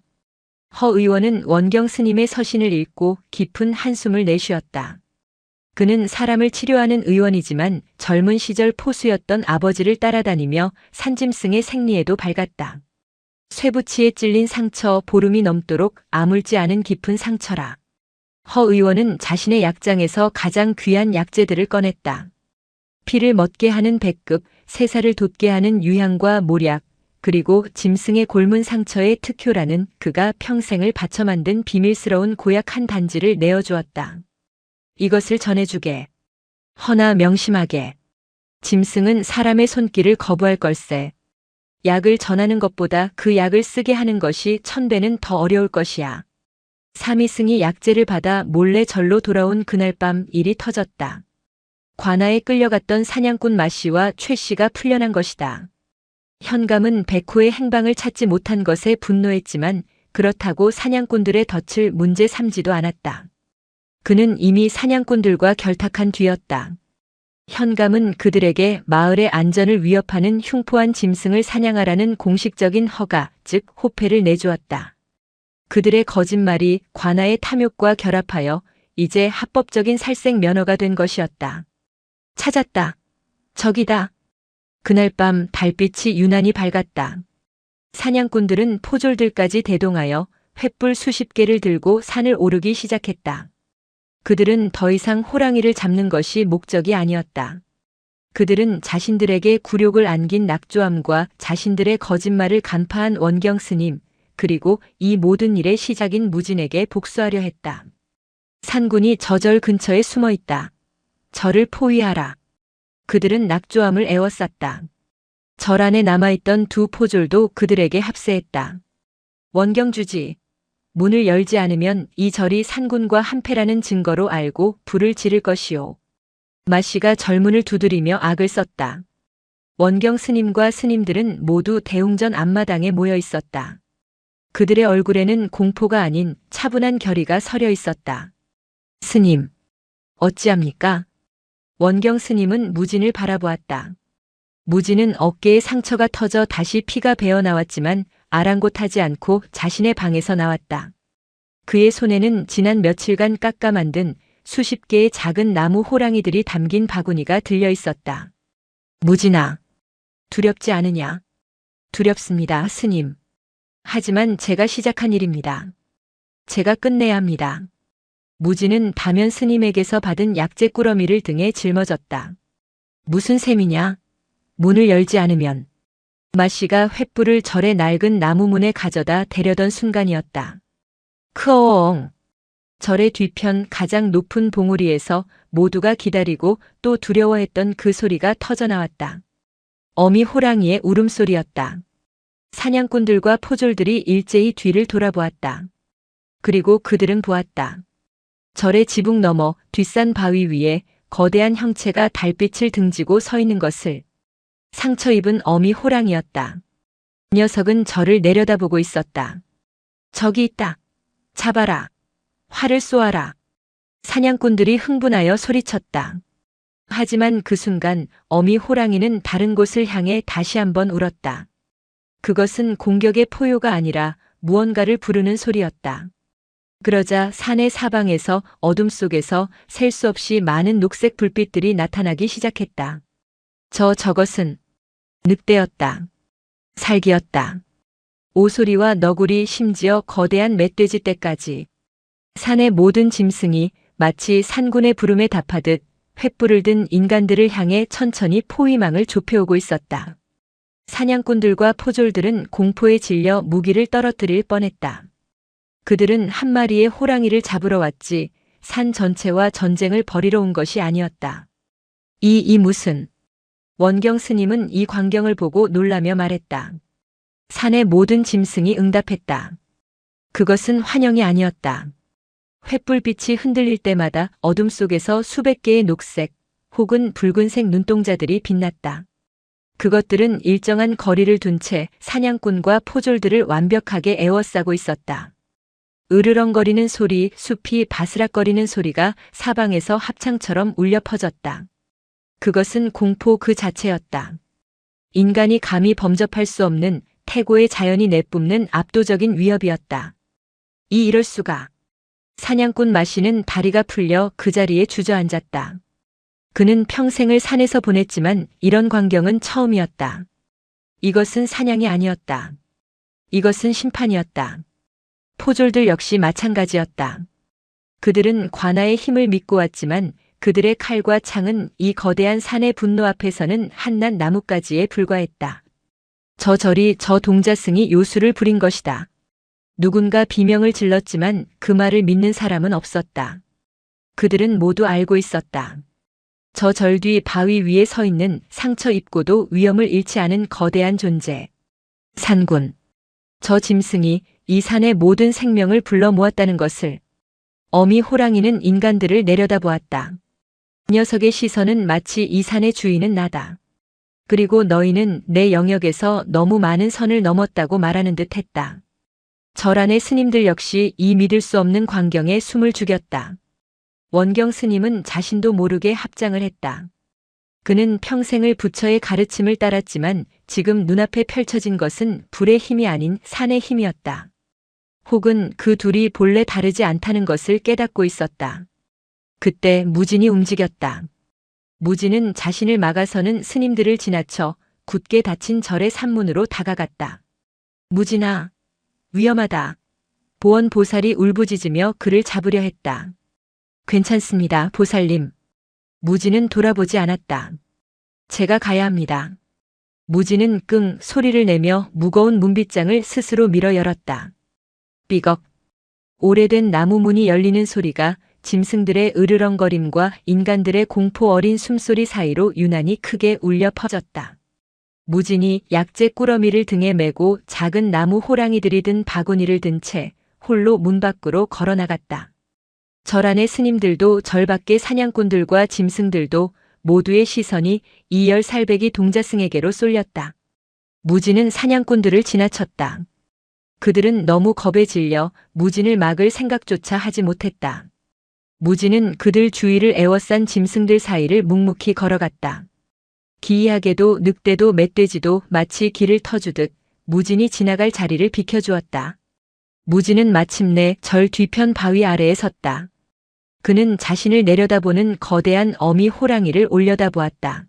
허 의원은 원경 스님의 서신을 읽고 깊은 한숨을 내쉬었다. 그는 사람을 치료하는 의원이지만 젊은 시절 포수였던 아버지를 따라다니며 산짐승의 생리에도 밝았다. 쇠붙이에 찔린 상처 보름이 넘도록 아물지 않은 깊은 상처라. 허 의원은 자신의 약장에서 가장 귀한 약재들을 꺼냈다. 피를 멎게 하는 백급, 세살을 돋게 하는 유향과 모략, 그리고 짐승의 골문 상처의 특효라는 그가 평생을 바쳐 만든 비밀스러운 고약 한 단지를 내어주었다. 이것을 전해주게. 허나 명심하게. 짐승은 사람의 손길을 거부할 걸세. 약을 전하는 것보다 그 약을 쓰게 하는 것이 1000배는 더 어려울 것이야. 사미승이 약재를 받아 몰래 절로 돌아온 그날 밤 일이 터졌다. 관아에 끌려갔던 사냥꾼 마씨와 최씨가 풀려난 것이다. 현감은 백호의 행방을 찾지 못한 것에 분노했지만 그렇다고 사냥꾼들의 덫을 문제 삼지도 않았다. 그는 이미 사냥꾼들과 결탁한 뒤였다. 현감은 그들에게 마을의 안전을 위협하는 흉포한 짐승을 사냥하라는 공식적인 허가, 즉 호패를 내주었다. 그들의 거짓말이 관아의 탐욕과 결합하여 이제 합법적인 살생 면허가 된 것이었다. 찾았다. 저기다. 그날 밤 달빛이 유난히 밝았다. 사냥꾼들은 포졸들까지 대동하여 횃불 수십 개를 들고 산을 오르기 시작했다. 그들은 더 이상 호랑이를 잡는 것이 목적이 아니었다. 그들은 자신들에게 굴욕을 안긴 낙조암과 자신들의 거짓말을 간파한 원경 스님, 그리고 이 모든 일의 시작인 무진에게 복수하려 했다. 산군이 저 절 근처에 숨어 있다. 저를 포위하라. 그들은 낙조암을 에워쌌다. 절 안에 남아있던 두 포졸도 그들에게 합세했다. 원경주지. 문을 열지 않으면 이 절이 산군과 한패라는 증거로 알고 불을 지를 것이오. 마씨가 절문을 두드리며 악을 썼다. 원경 스님과 스님들은 모두 대웅전 앞마당에 모여 있었다. 그들의 얼굴에는 공포가 아닌 차분한 결의가 서려 있었다. 스님, 어찌합니까? 원경 스님은 무진을 바라보았다. 무진은 어깨에 상처가 터져 다시 피가 배어 나왔지만 아랑곳하지 않고 자신의 방에서 나왔다. 그의 손에는 지난 며칠간 깎아 만든 수십 개의 작은 나무 호랑이들이 담긴 바구니가 들려 있었다. 무진아, 두렵지 않으냐? 두렵습니다, 스님. 하지만 제가 시작한 일입니다. 제가 끝내야 합니다. 무진은 다면 스님에게서 받은 약재 꾸러미를 등에 짊어졌다. 무슨 셈이냐? 문을 열지 않으면. 마씨가 횃불을 절의 낡은 나무문에 가져다 대려던 순간이었다. 크어엉. 절의 뒤편 가장 높은 봉우리에서 모두가 기다리고 또 두려워했던 그 소리가 터져나왔다. 어미 호랑이의 울음소리였다. 사냥꾼들과 포졸들이 일제히 뒤를 돌아보았다. 그리고 그들은 보았다. 절의 지붕 너머 뒷산 바위 위에 거대한 형체가 달빛을 등지고 서 있는 것을. 상처 입은 어미 호랑이였다. 녀석은 절을 내려다보고 있었다. 저기 있다. 잡아라. 활을 쏘아라. 사냥꾼들이 흥분하여 소리쳤다. 하지만 그 순간 어미 호랑이는 다른 곳을 향해 다시 한번 울었다. 그것은 공격의 포효가 아니라 무언가를 부르는 소리였다. 그러자 산의 사방에서 어둠 속에서 셀 수 없이 많은 녹색 불빛들이 나타나기 시작했다. 저것은 늑대였다. 살기였다. 오소리와 너구리, 심지어 거대한 멧돼지 떼까지. 산의 모든 짐승이 마치 산군의 부름에 답하듯 횃불을 든 인간들을 향해 천천히 포위망을 좁혀오고 있었다. 사냥꾼들과 포졸들은 공포에 질려 무기를 떨어뜨릴 뻔했다. 그들은 한 마리의 호랑이를 잡으러 왔지 산 전체와 전쟁을 벌이러 온 것이 아니었다. 이 무슨. 원경 스님은 이 광경을 보고 놀라며 말했다. 산의 모든 짐승이 응답했다. 그것은 환영이 아니었다. 횃불빛이 흔들릴 때마다 어둠 속에서 수백 개의 녹색 혹은 붉은색 눈동자들이 빛났다. 그것들은 일정한 거리를 둔 채 사냥꾼과 포졸들을 완벽하게 에워싸고 있었다. 으르렁거리는 소리, 숲이 바스락거리는 소리가 사방에서 합창처럼 울려 퍼졌다. 그것은 공포 그 자체였다. 인간이 감히 범접할 수 없는 태고의 자연이 내뿜는 압도적인 위협이었다. 이럴 수가. 사냥꾼 마시는 다리가 풀려 그 자리에 주저앉았다. 그는 평생을 산에서 보냈지만 이런 광경은 처음이었다. 이것은 사냥이 아니었다. 이것은 심판이었다. 포졸들 역시 마찬가지였다. 그들은 관아의 힘을 믿고 왔지만 그들의 칼과 창은 이 거대한 산의 분노 앞에서는 한낱 나뭇가지에 불과했다. 저 동자승이 요술을 부린 것이다. 누군가 비명을 질렀지만 그 말을 믿는 사람은 없었다. 그들은 모두 알고 있었다. 저 절 뒤 바위 위에 서 있는 상처 입고도 위험을 잃지 않은 거대한 존재. 산군. 저 짐승이 이 산의 모든 생명을 불러 모았다는 것을. 어미 호랑이는 인간들을 내려다보았다. 녀석의 시선은 마치 이 산의 주인은 나다. 그리고 너희는 내 영역에서 너무 많은 선을 넘었다고 말하는 듯 했다. 절 안의 스님들 역시 이 믿을 수 없는 광경에 숨을 죽였다. 원경 스님은 자신도 모르게 합장을 했다. 그는 평생을 부처의 가르침을 따랐지만 지금 눈앞에 펼쳐진 것은 불의 힘이 아닌 산의 힘이었다. 혹은 그 둘이 본래 다르지 않다는 것을 깨닫고 있었다. 그때 무진이 움직였다. 무진은 자신을 막아서는 스님들을 지나쳐 굳게 닫힌 절의 산문으로 다가갔다. 무진아, 위험하다. 보원 보살이 울부짖으며 그를 잡으려 했다. 괜찮습니다, 보살님. 무진은 돌아보지 않았다. 제가 가야 합니다. 무진은 끙 소리를 내며 무거운 문빗장을 스스로 밀어 열었다. 삐걱. 오래된 나무 문이 열리는 소리가 짐승들의 으르렁거림과 인간들의 공포 어린 숨소리 사이로 유난히 크게 울려 퍼졌다. 무진이 약재 꾸러미를 등에 메고 작은 나무 호랑이들이 든 바구니를 든 채 홀로 문 밖으로 걸어나갔다. 절 안의 스님들도 절 밖의 사냥꾼들과 짐승들도 모두의 시선이 이 10살배기 동자승에게로 쏠렸다. 무진은 사냥꾼들을 지나쳤다. 그들은 너무 겁에 질려 무진을 막을 생각조차 하지 못했다. 무진은 그들 주위를 에워싼 짐승들 사이를 묵묵히 걸어갔다. 기이하게도 늑대도 멧돼지도 마치 길을 터주듯 무진이 지나갈 자리를 비켜주었다. 무진은 마침내 절 뒤편 바위 아래에 섰다. 그는 자신을 내려다보는 거대한 어미 호랑이를 올려다보았다.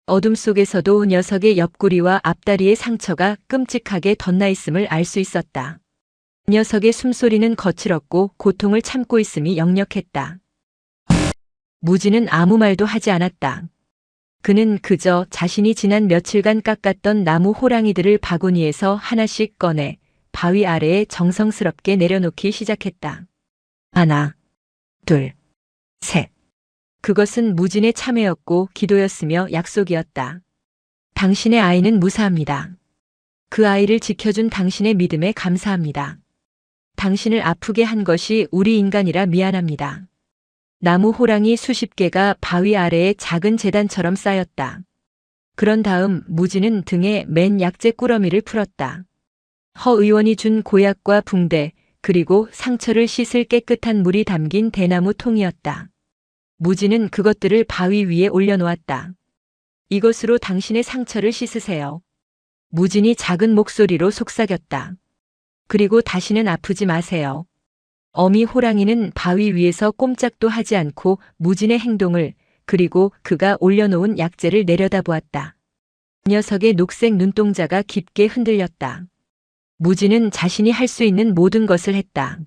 어둠 속에서도 녀석의 옆구리와 앞다리의 상처가 끔찍하게 덧나 있음을 알 수 있었다. 녀석의 숨소리는 거칠었고 고통을 참고 있음이 역력했다. 무진은 아무 말도 하지 않았다. 그는 그저 자신이 지난 며칠간 깎았던 나무 호랑이들을 바구니에서 하나씩 꺼내 바위 아래에 정성스럽게 내려놓기 시작했다. 하나, 둘, 셋. 그것은 무진의 참회였고 기도였으며 약속이었다. 당신의 아이는 무사합니다. 그 아이를 지켜준 당신의 믿음에 감사합니다. 당신을 아프게 한 것이 우리 인간이라 미안합니다. 나무 호랑이 수십 개가 바위 아래에 작은 재단처럼 쌓였다. 그런 다음 무진은 등에 맨 약재 꾸러미를 풀었다. 허 의원이 준 고약과 붕대, 그리고 상처를 씻을 깨끗한 물이 담긴 대나무 통이었다. 무진은 그것들을 바위 위에 올려놓았다. 이것으로 당신의 상처를 씻으세요. 무진이 작은 목소리로 속삭였다. 그리고 다시는 아프지 마세요. 어미 호랑이는 바위 위에서 꼼짝도 하지 않고 무진의 행동을, 그리고 그가 올려놓은 약재를 내려다보았다. 녀석의 녹색 눈동자가 깊게 흔들렸다. 무진은 자신이 할 수 있는 모든 것을 했다.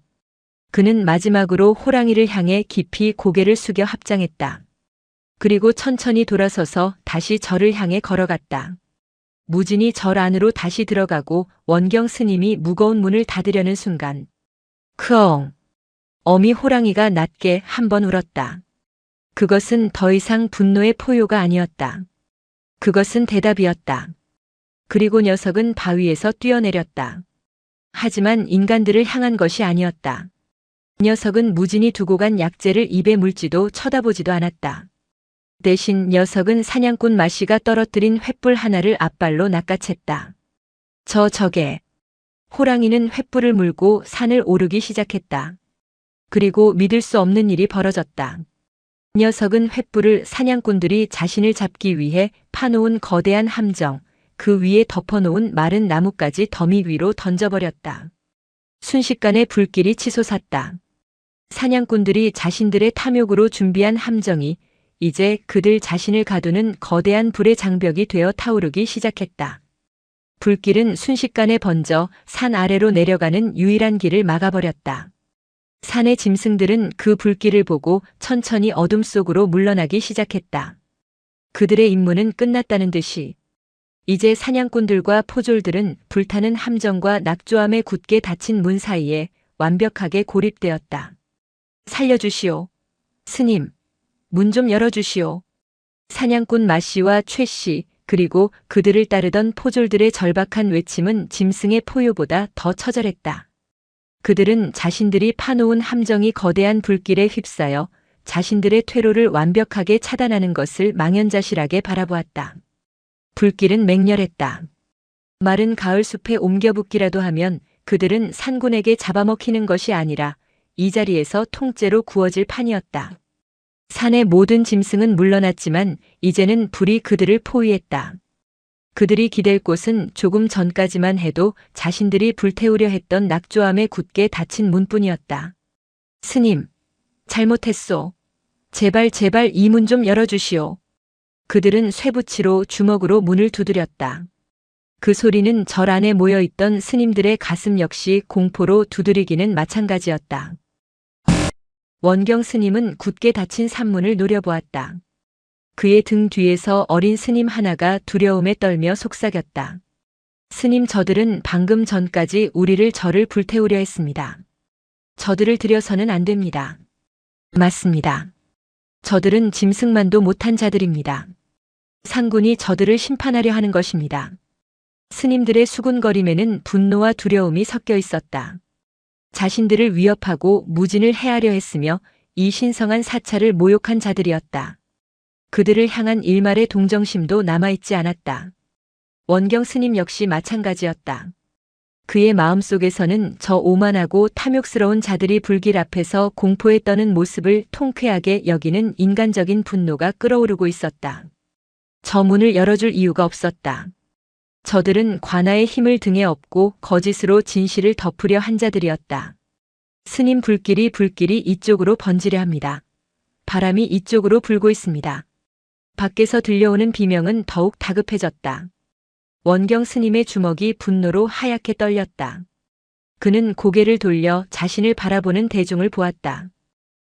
그는 마지막으로 호랑이를 향해 깊이 고개를 숙여 합장했다. 그리고 천천히 돌아서서 다시 절을 향해 걸어갔다. 무진이 절 안으로 다시 들어가고 원경 스님이 무거운 문을 닫으려는 순간, 크엉! 어미 호랑이가 낮게 한 번 울었다. 그것은 더 이상 분노의 포효가 아니었다. 그것은 대답이었다. 그리고 녀석은 바위에서 뛰어내렸다. 하지만 인간들을 향한 것이 아니었다. 녀석은 무진이 두고 간 약재를 입에 물지도 쳐다보지도 않았다. 대신 녀석은 사냥꾼 마씨가 떨어뜨린 횃불 하나를 앞발로 낚아챘다. 저게. 호랑이는 횃불을 물고 산을 오르기 시작했다. 그리고 믿을 수 없는 일이 벌어졌다. 녀석은 횃불을 사냥꾼들이 자신을 잡기 위해 파놓은 거대한 함정, 그 위에 덮어놓은 마른 나뭇가지 더미 위로 던져버렸다. 순식간에 불길이 치솟았다. 사냥꾼들이 자신들의 탐욕으로 준비한 함정이 이제 그들 자신을 가두는 거대한 불의 장벽이 되어 타오르기 시작했다. 불길은 순식간에 번져 산 아래로 내려가는 유일한 길을 막아버렸다. 산의 짐승들은 그 불길을 보고 천천히 어둠 속으로 물러나기 시작했다. 그들의 임무는 끝났다는 듯이 이제 사냥꾼들과 포졸들은 불타는 함정과 낙조함에 굳게 닫힌 문 사이에 완벽하게 고립되었다. 살려주시오. 스님, 문 좀 열어주시오. 사냥꾼 마씨와 최씨, 그리고 그들을 따르던 포졸들의 절박한 외침은 짐승의 포효보다 더 처절했다. 그들은 자신들이 파놓은 함정이 거대한 불길에 휩싸여 자신들의 퇴로를 완벽하게 차단하는 것을 망연자실하게 바라보았다. 불길은 맹렬했다. 마른 가을 숲에 옮겨붙기라도 하면 그들은 산군에게 잡아먹히는 것이 아니라 이 자리에서 통째로 구워질 판이었다. 산의 모든 짐승은 물러났지만 이제는 불이 그들을 포위했다. 그들이 기댈 곳은 조금 전까지만 해도 자신들이 불태우려 했던 낙조함에 굳게 닫힌 문뿐이었다. 스님, 잘못했소. 제발 이 문 좀 열어주시오. 그들은 쇠붙이로 주먹으로 문을 두드렸다. 그 소리는 절 안에 모여있던 스님들의 가슴 역시 공포로 두드리기는 마찬가지였다. 원경 스님은 굳게 닫힌 산문을 노려보았다. 그의 등 뒤에서 어린 스님 하나가 두려움에 떨며 속삭였다. 스님, 저들은 방금 전까지 우리를 절을 불태우려 했습니다. 저들을 들여서는 안 됩니다. 맞습니다. 저들은 짐승만도 못한 자들입니다. 상군이 저들을 심판하려 하는 것입니다. 스님들의 수군거림에는 분노와 두려움이 섞여 있었다. 자신들을 위협하고 무진을 해하려 했으며 이 신성한 사찰을 모욕한 자들이었다. 그들을 향한 일말의 동정심도 남아있지 않았다. 원경 스님 역시 마찬가지였다. 그의 마음속에서는 저 오만하고 탐욕스러운 자들이 불길 앞에서 공포에 떠는 모습을 통쾌하게 여기는 인간적인 분노가 끓어오르고 있었다. 저 문을 열어줄 이유가 없었다. 저들은 관아의 힘을 등에 업고 거짓으로 진실을 덮으려 한 자들이었다. 스님, 불길이 이쪽으로 번지려 합니다. 바람이 이쪽으로 불고 있습니다. 밖에서 들려오는 비명은 더욱 다급해졌다. 원경 스님의 주먹이 분노로 하얗게 떨렸다. 그는 고개를 돌려 자신을 바라보는 대중을 보았다.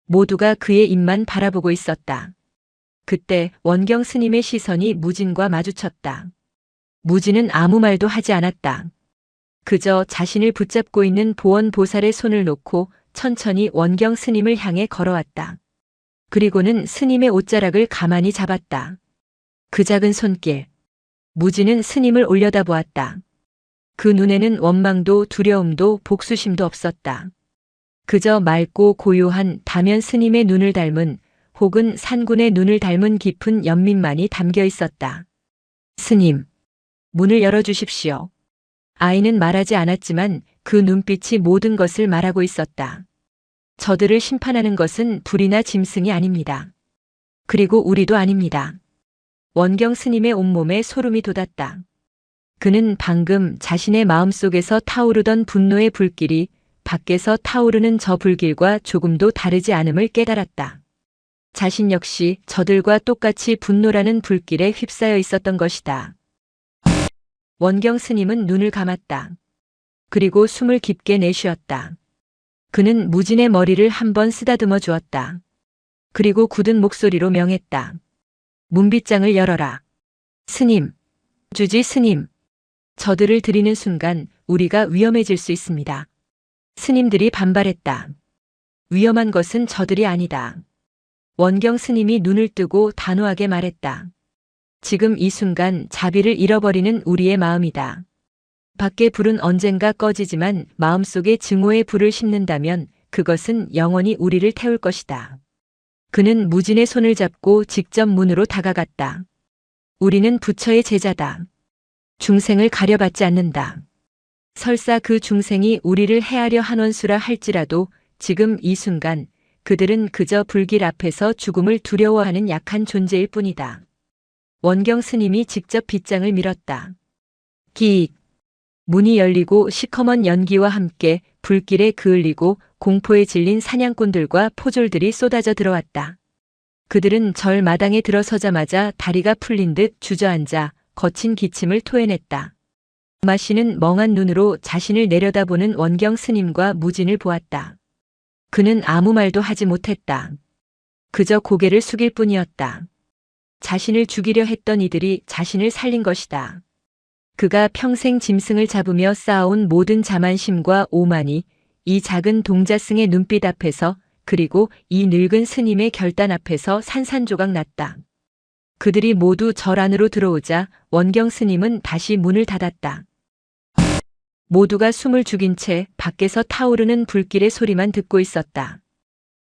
모두가 그의 입만 바라보고 있었다. 그때 원경 스님의 시선이 무진과 마주쳤다. 무진은 아무 말도 하지 않았다. 그저 자신을 붙잡고 있는 보원보살의 손을 놓고 천천히 원경 스님을 향해 걸어왔다. 그리고는 스님의 옷자락을 가만히 잡았다. 그 작은 손길. 무진은 스님을 올려다보았다. 그 눈에는 원망도 두려움도 복수심도 없었다. 그저 맑고 고요한 다면 스님의 눈을 닮은 혹은 산군의 눈을 닮은 깊은 연민만이 담겨 있었다. 스님, 문을 열어주십시오. 아이는 말하지 않았지만 그 눈빛이 모든 것을 말하고 있었다. 저들을 심판하는 것은 불이나 짐승이 아닙니다. 그리고 우리도 아닙니다. 원경 스님의 온몸에 소름이 돋았다. 그는 방금 자신의 마음속에서 타오르던 분노의 불길이 밖에서 타오르는 저 불길과 조금도 다르지 않음을 깨달았다. 자신 역시 저들과 똑같이 분노라는 불길에 휩싸여 있었던 것이다. 원경 스님은 눈을 감았다. 그리고 숨을 깊게 내쉬었다. 그는 무진의 머리를 한번 쓰다듬어 주었다. 그리고 굳은 목소리로 명했다. 문빗장을 열어라. 스님, 주지 스님. 저들을 들이는 순간 우리가 위험해질 수 있습니다. 스님들이 반발했다. 위험한 것은 저들이 아니다. 원경 스님이 눈을 뜨고 단호하게 말했다. 지금 이 순간 자비를 잃어버리는 우리의 마음이다. 밖의 불은 언젠가 꺼지지만 마음속에 증오의 불을 심는다면 그것은 영원히 우리를 태울 것이다. 그는 무진의 손을 잡고 직접 문으로 다가갔다. 우리는 부처의 제자다. 중생을 가려받지 않는다. 설사 그 중생이 우리를 해하려 한원수라 할지라도 지금 이 순간 그들은 그저 불길 앞에서 죽음을 두려워하는 약한 존재일 뿐이다. 원경 스님이 직접 빗장을 밀었다. 기익. 문이 열리고 시커먼 연기와 함께 불길에 그을리고 공포에 질린 사냥꾼들과 포졸들이 쏟아져 들어왔다. 그들은 절 마당에 들어서자마자 다리가 풀린 듯 주저앉아 거친 기침을 토해냈다. 마씨는 멍한 눈으로 자신을 내려다보는 원경 스님과 무진을 보았다. 그는 아무 말도 하지 못했다. 그저 고개를 숙일 뿐이었다. 자신을 죽이려 했던 이들이 자신을 살린 것이다. 그가 평생 짐승을 잡으며 쌓아온 모든 자만심과 오만이 이 작은 동자승의 눈빛 앞에서 그리고 이 늙은 스님의 결단 앞에서 산산조각 났다. 그들이 모두 절 안으로 들어오자 원경 스님은 다시 문을 닫았다. 모두가 숨을 죽인 채 밖에서 타오르는 불길의 소리만 듣고 있었다.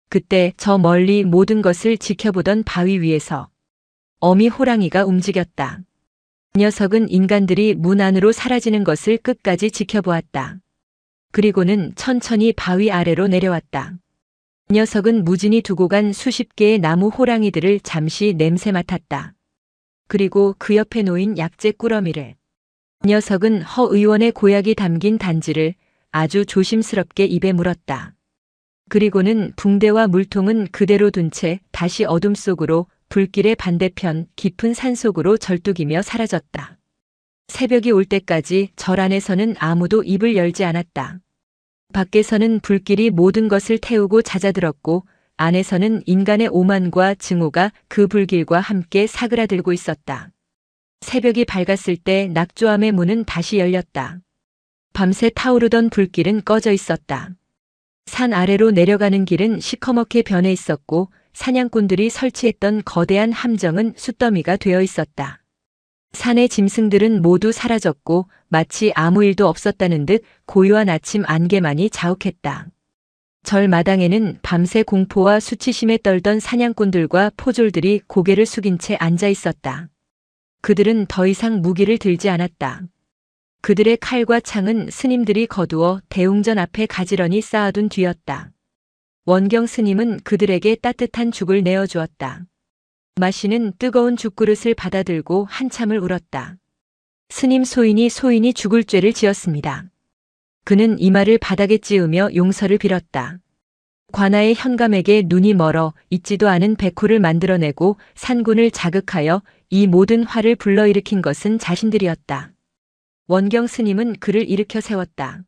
그때 저 멀리 모든 것을 지켜보던 바위 위에서 어미 호랑이가 움직였다. 녀석은 인간들이 문 안으로 사라지는 것을 끝까지 지켜보았다. 그리고는 천천히 바위 아래로 내려왔다. 녀석은 무진이 두고 간 수십 개의 나무 호랑이들을 잠시 냄새 맡았다. 그리고 그 옆에 놓인 약재 꾸러미를. 녀석은 허 의원의 고약이 담긴 단지를 아주 조심스럽게 입에 물었다. 그리고는 붕대와 물통은 그대로 둔 채 다시 어둠 속으로 불길의 반대편 깊은 산속으로 절뚝이며 사라졌다. 새벽이 올 때까지 절 안에서는 아무도 입을 열지 않았다. 밖에서는 불길이 모든 것을 태우고 잦아들었고 안에서는 인간의 오만과 증오가 그 불길과 함께 사그라들고 있었다. 새벽이 밝았을 때 낙조암의 문은 다시 열렸다. 밤새 타오르던 불길은 꺼져 있었다. 산 아래로 내려가는 길은 시커멓게 변해 있었고 사냥꾼들이 설치했던 거대한 함정은 숫더미가 되어 있었다. 산의 짐승들은 모두 사라졌고 마치 아무 일도 없었다는 듯 고요한 아침 안개만이 자욱했다. 절 마당에는 밤새 공포와 수치심에 떨던 사냥꾼들과 포졸들이 고개를 숙인 채 앉아 있었다. 그들은 더 이상 무기를 들지 않았다. 그들의 칼과 창은 스님들이 거두어 대웅전 앞에 가지런히 쌓아둔 뒤였다. 원경 스님은 그들에게 따뜻한 죽을 내어주었다. 마씨는 뜨거운 죽그릇을 받아들고 한참을 울었다. 스님 소인이 죽을 죄를 지었습니다. 그는 이마를 바닥에 찌으며 용서를 빌었다. 관아의 현감에게 눈이 멀어 있지도 않은 백호를 만들어내고 산군을 자극하여 이 모든 화를 불러일으킨 것은 자신들이었다. 원경 스님은 그를 일으켜 세웠다.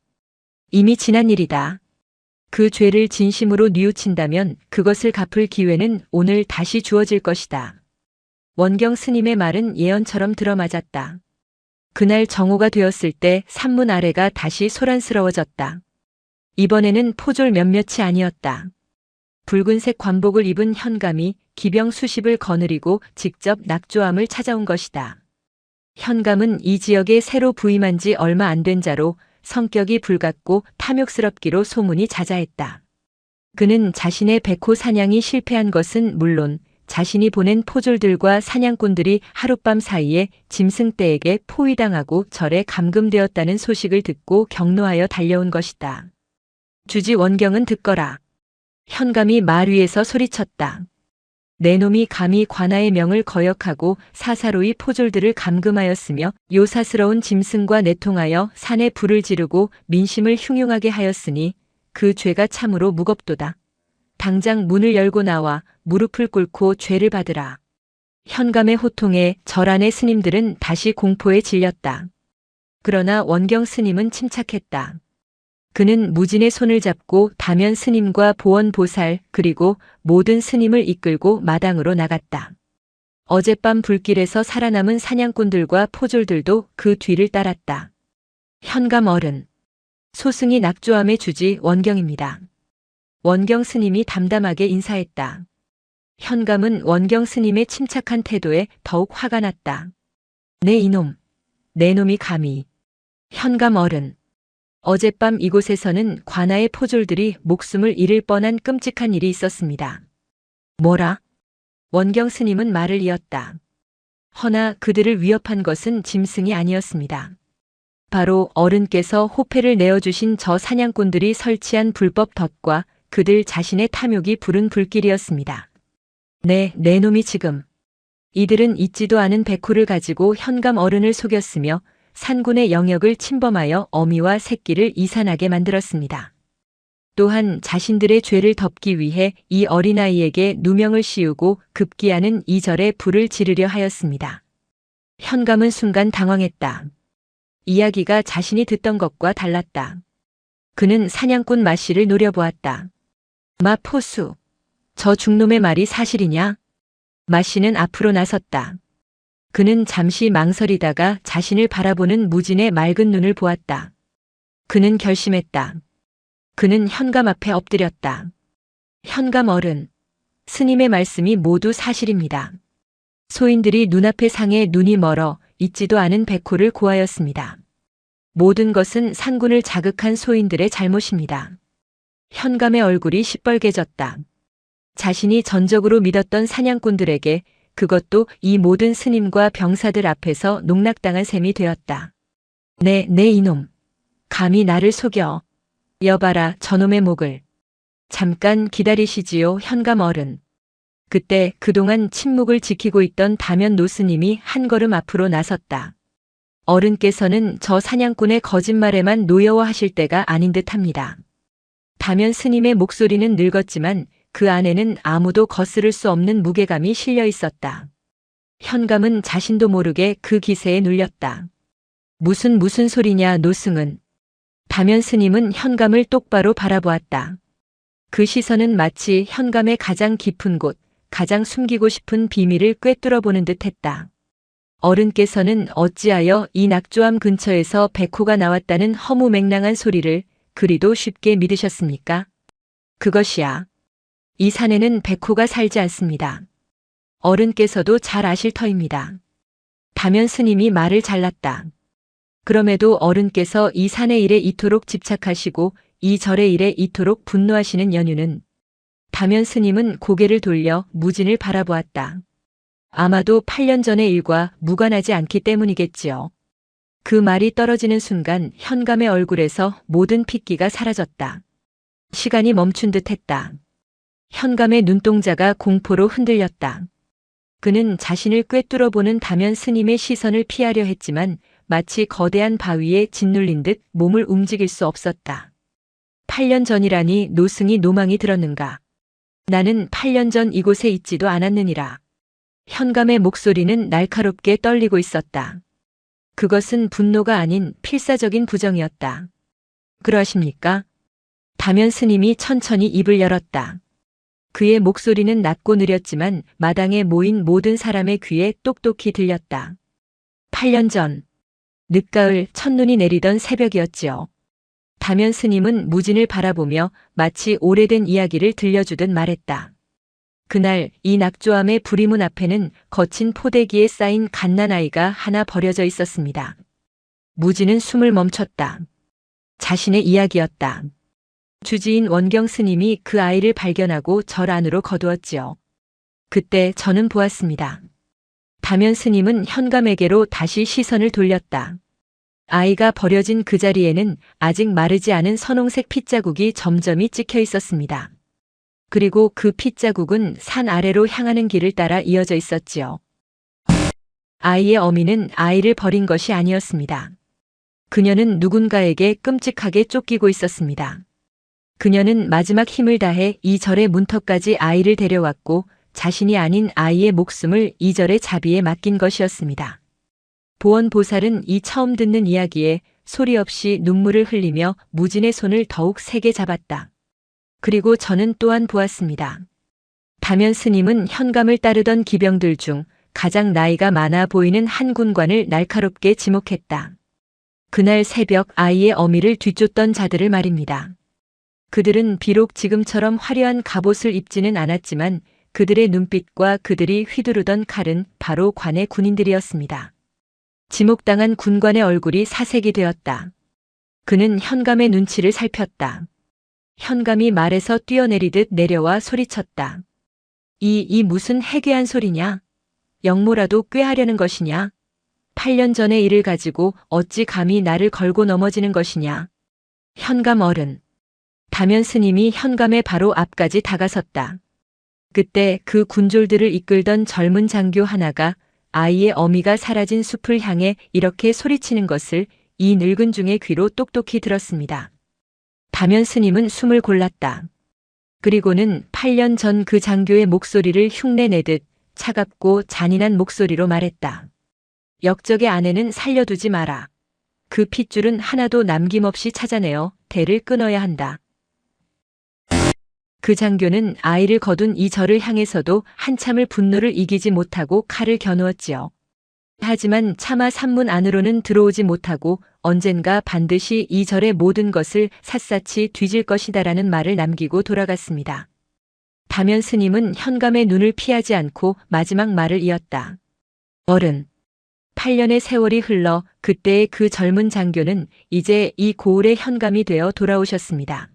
이미 지난 일이다. 그 죄를 진심으로 뉘우친다면 그것을 갚을 기회는 오늘 다시 주어질 것이다. 원경 스님의 말은 예언처럼 들어맞았다. 그날 정오가 되었을 때 산문 아래가 다시 소란스러워졌다. 이번에는 포졸 몇몇이 아니었다. 붉은색 관복을 입은 현감이 기병 수십을 거느리고 직접 낙조암을 찾아온 것이다. 현감은 이 지역에 새로 부임한 지 얼마 안 된 자로 성격이 불같고 탐욕스럽기로 소문이 자자했다. 그는 자신의 백호 사냥이 실패한 것은 물론 자신이 보낸 포졸들과 사냥꾼들이 하룻밤 사이에 짐승떼에게 포위당하고 절에 감금되었다는 소식을 듣고 경노하여 달려온 것이다. 주지 원경은 듣거라. 현감이 말 위에서 소리쳤다. 내 놈이 감히 관아의 명을 거역하고 사사로이 포졸들을 감금하였으며 요사스러운 짐승과 내통하여 산에 불을 지르고 민심을 흉흉하게 하였으니 그 죄가 참으로 무겁도다. 당장 문을 열고 나와 무릎을 꿇고 죄를 받으라. 현감의 호통에 절 안의 스님들은 다시 공포에 질렸다. 그러나 원경 스님은 침착했다. 그는 무진의 손을 잡고 다면 스님과 보원 보살 그리고 모든 스님을 이끌고 마당으로 나갔다. 어젯밤 불길에서 살아남은 사냥꾼들과 포졸들도 그 뒤를 따랐다. 현감 어른. 소승이 낙조함의 주지 원경입니다. 원경 스님이 담담하게 인사했다. 현감은 원경 스님의 침착한 태도에 더욱 화가 났다. 네 이놈. 내 놈이 감히. 현감 어른. 어젯밤 이곳에서는 관아의 포졸들이 목숨을 잃을 뻔한 끔찍한 일이 있었습니다. 뭐라? 원경 스님은 말을 이었다. 허나 그들을 위협한 것은 짐승이 아니었습니다. 바로 어른께서 호패를 내어주신 저 사냥꾼들이 설치한 불법 덫과 그들 자신의 탐욕이 부른 불길이었습니다. 네, 내 놈이 지금. 이들은 잊지도 않은 백호를 가지고 현감 어른을 속였으며 산군의 영역을 침범하여 어미와 새끼를 이산하게 만들었습니다. 또한 자신들의 죄를 덮기 위해 이 어린아이에게 누명을 씌우고 급기야는 이 절에 불을 지르려 하였습니다. 현감은 순간 당황했다. 이야기가 자신이 듣던 것과 달랐다. 그는 사냥꾼 마씨를 노려보았다. 마 포수, 저 중놈의 말이 사실이냐? 마씨는 앞으로 나섰다. 그는 잠시 망설이다가 자신을 바라보는 무진의 맑은 눈을 보았다. 그는 결심했다. 그는 현감 앞에 엎드렸다. 현감 어른, 스님의 말씀이 모두 사실입니다. 소인들이 눈앞의 상에 눈이 멀어 잊지도 않은 백호를 고하였습니다. 모든 것은 산군을 자극한 소인들의 잘못입니다. 현감의 얼굴이 시뻘개졌다. 자신이 전적으로 믿었던 사냥꾼들에게 그것도 이 모든 스님과 병사들 앞에서 농락당한 셈이 되었다. 네 이놈. 감히 나를 속여. 여봐라 저놈의 목을. 잠깐 기다리시지요 현감 어른. 그때 그동안 침묵을 지키고 있던 다면 노스님이 한 걸음 앞으로 나섰다. 어른께서는 저 사냥꾼의 거짓말에만 노여워하실 때가 아닌 듯합니다. 다면 스님의 목소리는 늙었지만 그 안에는 아무도 거스를 수 없는 무게감이 실려 있었다. 현감은 자신도 모르게 그 기세에 눌렸다. 무슨 소리냐 노승은. 다면 스님은 현감을 똑바로 바라보았다. 그 시선은 마치 현감의 가장 깊은 곳, 가장 숨기고 싶은 비밀을 꿰뚫어 보는 듯 했다. 어른께서는 어찌하여 이 낙조암 근처에서 백호가 나왔다는 허무맹랑한 소리를 그리도 쉽게 믿으셨습니까? 그것이야. 이 산에는 백호가 살지 않습니다. 어른께서도 잘 아실 터입니다. 다면 스님이 말을 잘랐다. 그럼에도 어른께서 이 산의 일에 이토록 집착하시고 이 절의 일에 이토록 분노하시는 연유는. 다면 스님은 고개를 돌려 무진을 바라보았다. 아마도 8년 전의 일과 무관하지 않기 때문이겠지요. 그 말이 떨어지는 순간 현감의 얼굴에서 모든 핏기가 사라졌다. 시간이 멈춘 듯 했다. 현감의 눈동자가 공포로 흔들렸다. 그는 자신을 꿰뚫어 보는 다면 스님의 시선을 피하려 했지만 마치 거대한 바위에 짓눌린 듯 몸을 움직일 수 없었다. 8년 전이라니 노승이 노망이 들었는가. 나는 8년 전 이곳에 있지도 않았느니라. 현감의 목소리는 날카롭게 떨리고 있었다. 그것은 분노가 아닌 필사적인 부정이었다. 그러하십니까? 다면 스님이 천천히 입을 열었다. 그의 목소리는 낮고 느렸지만 마당에 모인 모든 사람의 귀에 똑똑히 들렸다. 8년 전, 늦가을 첫눈이 내리던 새벽이었지요. 다면 스님은 무진을 바라보며 마치 오래된 이야기를 들려주듯 말했다. 그날 이 낙조암의 부리문 앞에는 거친 포대기에 쌓인 갓난아이가 하나 버려져 있었습니다. 무진은 숨을 멈췄다. 자신의 이야기였다. 주지인 원경 스님이 그 아이를 발견하고 절 안으로 거두었지요. 그때 저는 보았습니다. 다면 스님은 현감에게로 다시 시선을 돌렸다. 아이가 버려진 그 자리에는 아직 마르지 않은 선홍색 핏자국이 점점이 찍혀 있었습니다. 그리고 그 핏자국은 산 아래로 향하는 길을 따라 이어져 있었지요. 아이의 어미는 아이를 버린 것이 아니었습니다. 그녀는 누군가에게 끔찍하게 쫓기고 있었습니다. 그녀는 마지막 힘을 다해 이 절의 문턱까지 아이를 데려왔고 자신이 아닌 아이의 목숨을 이 절의 자비에 맡긴 것이었습니다. 보원보살은 이 처음 듣는 이야기에 소리 없이 눈물을 흘리며 무진의 손을 더욱 세게 잡았다. 그리고 저는 또한 보았습니다. 다면 스님은 현감을 따르던 기병들 중 가장 나이가 많아 보이는 한 군관을 날카롭게 지목했다. 그날 새벽 아이의 어미를 뒤쫓던 자들을 말입니다. 그들은 비록 지금처럼 화려한 갑옷을 입지는 않았지만 그들의 눈빛과 그들이 휘두르던 칼은 바로 관의 군인들이었습니다. 지목당한 군관의 얼굴이 사색이 되었다. 그는 현감의 눈치를 살폈다. 현감이 말에서 뛰어내리듯 내려와 소리쳤다. 이 무슨 해괴한 소리냐? 영모라도 꾀하려는 것이냐? 8년 전의 일을 가지고 어찌 감히 나를 걸고 넘어지는 것이냐? 현감 어른. 다면 스님이 현감의 바로 앞까지 다가섰다. 그때 그 군졸들을 이끌던 젊은 장교 하나가 아이의 어미가 사라진 숲을 향해 이렇게 소리치는 것을 이 늙은 중의 귀로 똑똑히 들었습니다. 다면 스님은 숨을 골랐다. 그리고는 8년 전 그 장교의 목소리를 흉내내듯 차갑고 잔인한 목소리로 말했다. 역적의 아내는 살려두지 마라. 그 핏줄은 하나도 남김없이 찾아내어 대를 끊어야 한다. 그 장교는 아이를 거둔 이 절을 향해서도 한참을 분노를 이기지 못하고 칼을 겨누었지요. 하지만 차마 산문 안으로는 들어오지 못하고 언젠가 반드시 이 절의 모든 것을 샅샅이 뒤질 것이다라는 말을 남기고 돌아갔습니다. 다면 스님은 현감의 눈을 피하지 않고 마지막 말을 이었다. 어른. 8년의 세월이 흘러 그때의 그 젊은 장교는 이제 이 고을의 현감이 되어 돌아오셨습니다.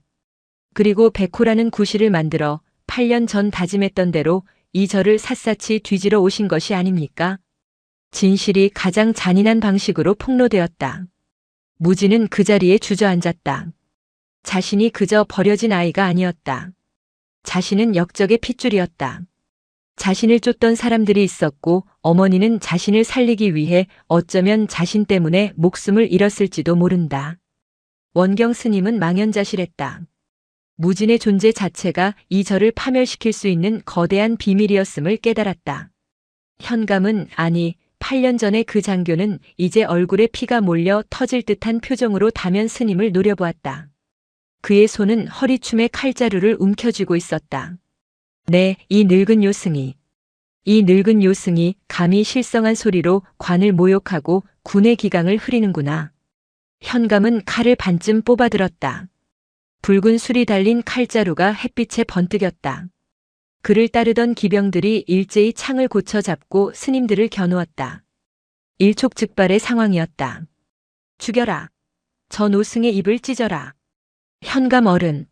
그리고 백호라는 구실을 만들어 8년 전 다짐했던 대로 이 절을 샅샅이 뒤지러 오신 것이 아닙니까? 진실이 가장 잔인한 방식으로 폭로되었다. 무진은 그 자리에 주저앉았다. 자신이 그저 버려진 아이가 아니었다. 자신은 역적의 핏줄이었다. 자신을 쫓던 사람들이 있었고 어머니는 자신을 살리기 위해 어쩌면 자신 때문에 목숨을 잃었을지도 모른다. 원경 스님은 망연자실했다. 무진의 존재 자체가 이 절을 파멸시킬 수 있는 거대한 비밀이었음을 깨달았다. 현감은 아니 8년 전에 그 장교는 이제 얼굴에 피가 몰려 터질 듯한 표정으로 다면 스님을 노려보았다. 그의 손은 허리춤에 칼자루를 움켜쥐고 있었다. 네, 이 늙은 요승이. 이 늙은 요승이 감히 실성한 소리로 관을 모욕하고 군의 기강을 흐리는구나. 현감은 칼을 반쯤 뽑아들었다. 붉은 술이 달린 칼자루가 햇빛에 번뜩였다. 그를 따르던 기병들이 일제히 창을 고쳐 잡고 스님들을 겨누었다. 일촉즉발의 상황이었다. 죽여라. 저 노승의 입을 찢어라. 현감 어른.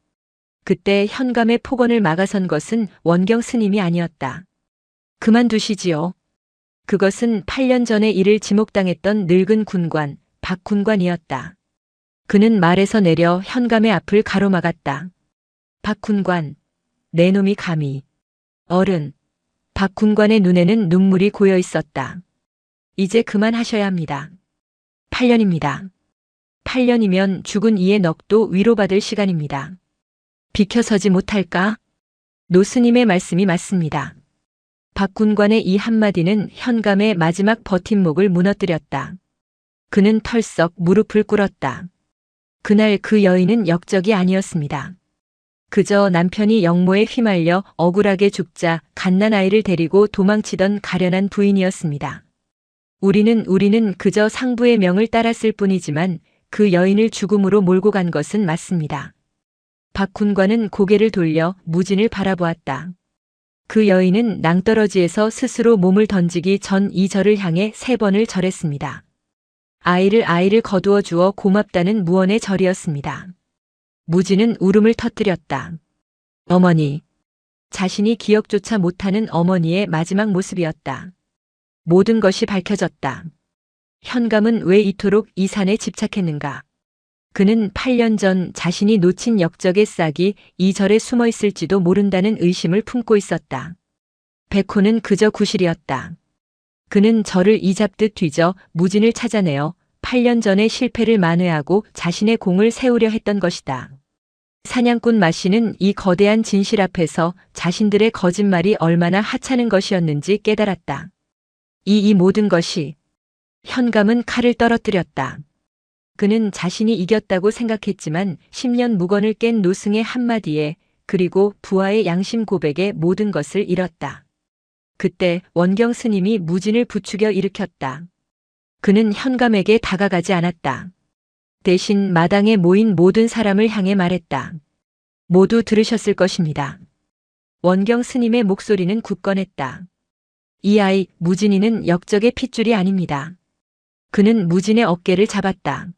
그때 현감의 폭언을 막아선 것은 원경 스님이 아니었다. 그만두시지요. 그것은 8년 전에 이를 지목당했던 늙은 군관, 박 군관이었다. 그는 말에서 내려 현감의 앞을 가로막았다. 박 군관, 내 놈이 감히. 어른, 박 군관의 눈에는 눈물이 고여 있었다. 이제 그만하셔야 합니다. 8년입니다. 8년이면 죽은 이의 넋도 위로받을 시간입니다. 비켜서지 못할까? 노스님의 말씀이 맞습니다. 박 군관의 이 한마디는 현감의 마지막 버팀목을 무너뜨렸다. 그는 털썩 무릎을 꿇었다. 그날 그 여인은 역적이 아니었습니다. 그저 남편이 영모에 휘말려 억울하게 죽자 갓난아이를 데리고 도망치던 가련한 부인이었습니다. 우리는 그저 상부의 명을 따랐을 뿐이지만 그 여인을 죽음으로 몰고 간 것은 맞습니다. 박 군관은 고개를 돌려 무진을 바라보았다. 그 여인은 낭떠러지에서 스스로 몸을 던지기 전 이 절을 향해 3번을 절했습니다. 아이를 거두어 주어 고맙다는 무언의 절이었습니다. 무진은 울음을 터뜨렸다. 어머니. 자신이 기억조차 못하는 어머니의 마지막 모습이었다. 모든 것이 밝혀졌다. 현감은 왜 이토록 이 산에 집착했는가? 그는 8년 전 자신이 놓친 역적의 싹이 이 절에 숨어 있을지도 모른다는 의심을 품고 있었다. 백호는 그저 구실이었다. 그는 절을 이잡듯 뒤져 무진을 찾아내어 8년 전의 실패를 만회하고 자신의 공을 세우려 했던 것이다. 사냥꾼 마씨는 이 거대한 진실 앞에서 자신들의 거짓말이 얼마나 하찮은 것이었는지 깨달았다. 이 모든 것이. 현감은 칼을 떨어뜨렸다. 그는 자신이 이겼다고 생각했지만 10년 묵언을 깬 노승의 한마디에 그리고 부하의 양심 고백에 모든 것을 잃었다. 그때 원경 스님이 무진을 부추겨 일으켰다. 그는 현감에게 다가가지 않았다. 대신 마당에 모인 모든 사람을 향해 말했다. 모두 들으셨을 것입니다. 원경 스님의 목소리는 굳건했다. 이 아이 무진이는 역적의 핏줄이 아닙니다. 그는 무진의 어깨를 잡았다.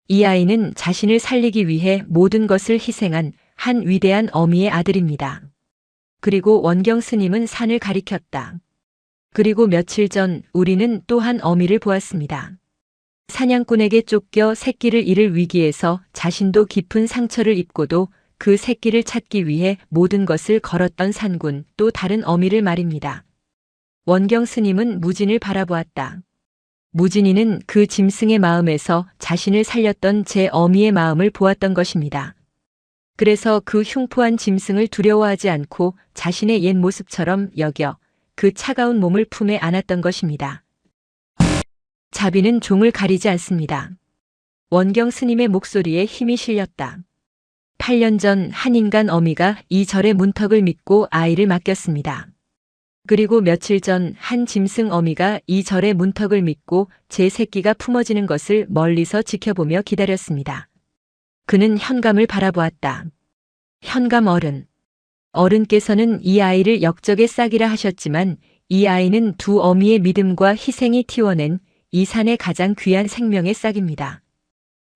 이 아이는 자신을 살리기 위해 모든 것을 희생한 한 위대한 어미의 아들입니다. 그리고 원경 스님은 산을 가리켰다. 그리고 며칠 전 우리는 또 한 어미를 보았습니다. 사냥꾼에게 쫓겨 새끼를 잃을 위기에서 자신도 깊은 상처를 입고도 그 새끼를 찾기 위해 모든 것을 걸었던 산군, 또 다른 어미를 말입니다. 원경 스님은 무진을 바라보았다. 무진이는 그 짐승의 마음에서 자신을 살렸던 제 어미의 마음을 보았던 것입니다. 그래서 그 흉포한 짐승을 두려워하지 않고 자신의 옛 모습처럼 여겨 그 차가운 몸을 품에 안았던 것입니다. 자비는 종을 가리지 않습니다. 원경 스님의 목소리에 힘이 실렸다. 8년 전 한 인간 어미가 이 절의 문턱을 믿고 아이를 맡겼습니다. 그리고 며칠 전 한 짐승 어미가 이 절의 문턱을 믿고 제 새끼가 품어지는 것을 멀리서 지켜보며 기다렸습니다. 그는 현감을 바라보았다. 현감 어른. 어른께서는 이 아이를 역적의 싹이라 하셨지만 이 아이는 두 어미의 믿음과 희생이 틔워낸 이 산의 가장 귀한 생명의 싹입니다.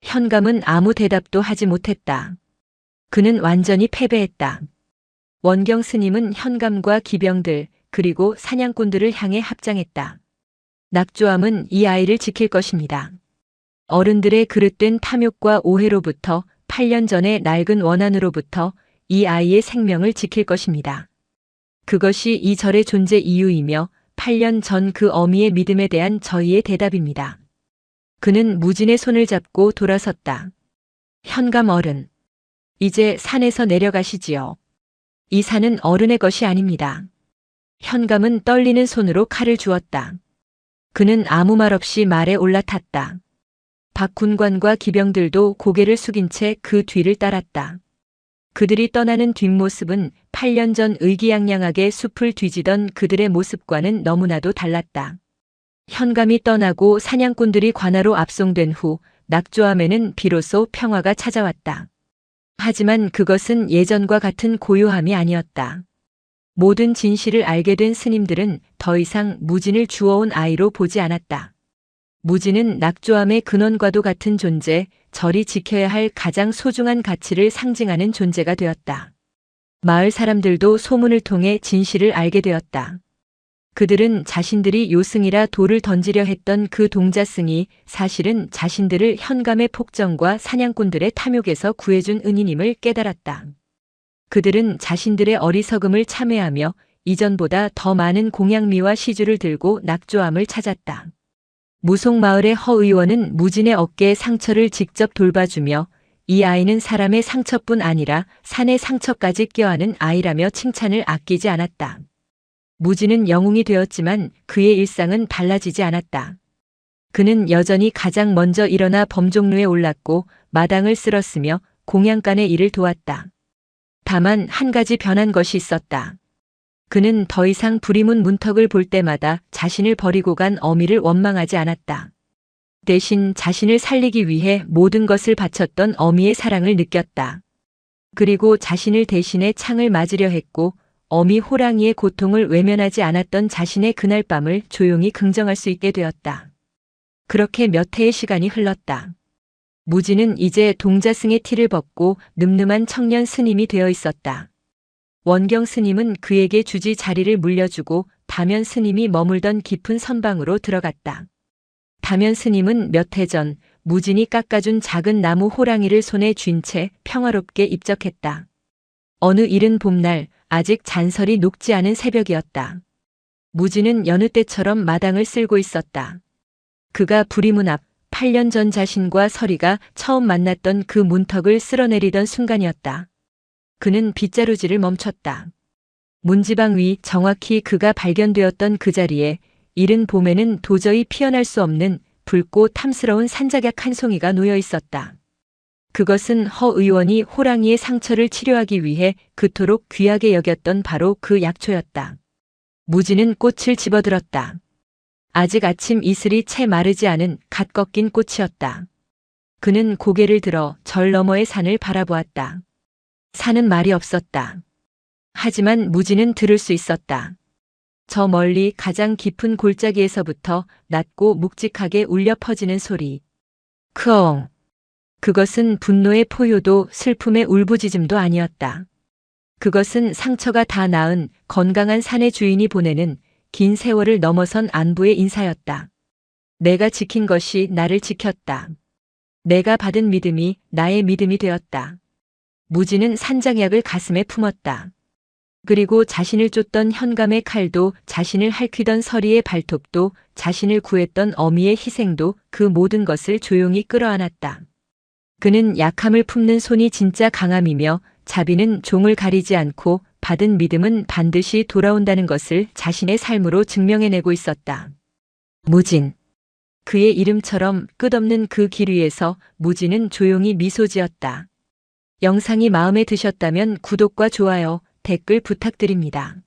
현감은 아무 대답도 하지 못했다. 그는 완전히 패배했다. 원경 스님은 현감과 기병들 그리고 사냥꾼들을 향해 합장했다. 낙조암은 이 아이를 지킬 것입니다. 어른들의 그릇된 탐욕과 오해로부터 8년 전의 낡은 원한으로부터 이 아이의 생명을 지킬 것입니다. 그것이 이 절의 존재 이유이며 8년 전 그 어미의 믿음에 대한 저희의 대답입니다. 그는 무진의 손을 잡고 돌아섰다. 현감 어른. 이제 산에서 내려가시지요. 이 산은 어른의 것이 아닙니다. 현감은 떨리는 손으로 칼을 주었다. 그는 아무 말 없이 말에 올라탔다. 박 군관과 기병들도 고개를 숙인 채 그 뒤를 따랐다. 그들이 떠나는 뒷모습은 8년 전 의기양양하게 숲을 뒤지던 그들의 모습과는 너무나도 달랐다. 현감이 떠나고 사냥꾼들이 관하로 압송된 후 낙조암에는 비로소 평화가 찾아왔다. 하지만 그것은 예전과 같은 고요함이 아니었다. 모든 진실을 알게 된 스님들은 더 이상 무진을 주워온 아이로 보지 않았다. 무진은 낙조암의 근원과도 같은 존재, 절이 지켜야 할 가장 소중한 가치를 상징하는 존재가 되었다. 마을 사람들도 소문을 통해 진실을 알게 되었다. 그들은 자신들이 요승이라 돌을 던지려 했던 그 동자승이 사실은 자신들을 현감의 폭정과 사냥꾼들의 탐욕에서 구해준 은인임을 깨달았다. 그들은 자신들의 어리석음을 참회하며 이전보다 더 많은 공양미와 시주를 들고 낙조암을 찾았다. 무송마을의 허 의원은 무진의 어깨에 상처를 직접 돌봐주며 이 아이는 사람의 상처뿐 아니라 산의 상처까지 껴안은 아이라며 칭찬을 아끼지 않았다. 무진은 영웅이 되었지만 그의 일상은 달라지지 않았다. 그는 여전히 가장 먼저 일어나 범종로에 올랐고 마당을 쓸었으며 공양간의 일을 도왔다. 다만 한 가지 변한 것이 있었다. 그는 더 이상 불이문 문턱을 볼 때마다 자신을 버리고 간 어미를 원망하지 않았다. 대신 자신을 살리기 위해 모든 것을 바쳤던 어미의 사랑을 느꼈다. 그리고 자신을 대신해 창을 맞으려 했고 어미 호랑이의 고통을 외면하지 않았던 자신의 그날 밤을 조용히 긍정할 수 있게 되었다. 그렇게 몇 해의 시간이 흘렀다. 무진은 이제 동자승의 티를 벗고 늠름한 청년 스님이 되어 있었다. 원경 스님은 그에게 주지 자리를 물려주고 다면 스님이 머물던 깊은 선방으로 들어갔다. 다면 스님은 몇 해 전 무진이 깎아준 작은 나무 호랑이를 손에 쥔 채 평화롭게 입적했다. 어느 이른 봄날 아직 잔설이 녹지 않은 새벽이었다. 무진은 여느 때처럼 마당을 쓸고 있었다. 그가 부리문 앞 8년 전 자신과 서리가 처음 만났던 그 문턱을 쓸어내리던 순간이었다. 그는 빗자루질을 멈췄다. 문지방 위 정확히 그가 발견되었던 그 자리에 이른 봄에는 도저히 피어날 수 없는 붉고 탐스러운 산작약 한 송이가 놓여 있었다. 그것은 허 의원이 호랑이의 상처를 치료하기 위해 그토록 귀하게 여겼던 바로 그 약초였다. 무지는 꽃을 집어들었다. 아직 아침 이슬이 채 마르지 않은 갓 꺾인 꽃이었다. 그는 고개를 들어 절 너머의 산을 바라보았다. 산은 말이 없었다. 하지만 무지는 들을 수 있었다. 저 멀리 가장 깊은 골짜기에서부터 낮고 묵직하게 울려 퍼지는 소리. 크엉. 그것은 분노의 포효도 슬픔의 울부짖음도 아니었다. 그것은 상처가 다 나은 건강한 산의 주인이 보내는 긴 세월을 넘어선 안부의 인사였다. 내가 지킨 것이 나를 지켰다. 내가 받은 믿음이 나의 믿음이 되었다. 무지는 산작약을 가슴에 품었다. 그리고 자신을 쫓던 현감의 칼도, 자신을 핥히던 서리의 발톱도, 자신을 구했던 어미의 희생도 그 모든 것을 조용히 끌어안았다. 그는 약함을 품는 손이 진짜 강함이며 자비는 종을 가리지 않고 받은 믿음은 반드시 돌아온다는 것을 자신의 삶으로 증명해내고 있었다. 무진. 그의 이름처럼 끝없는 그 길 위에서 무진은 조용히 미소 지었다. 영상이 마음에 드셨다면 구독과 좋아요, 댓글 부탁드립니다.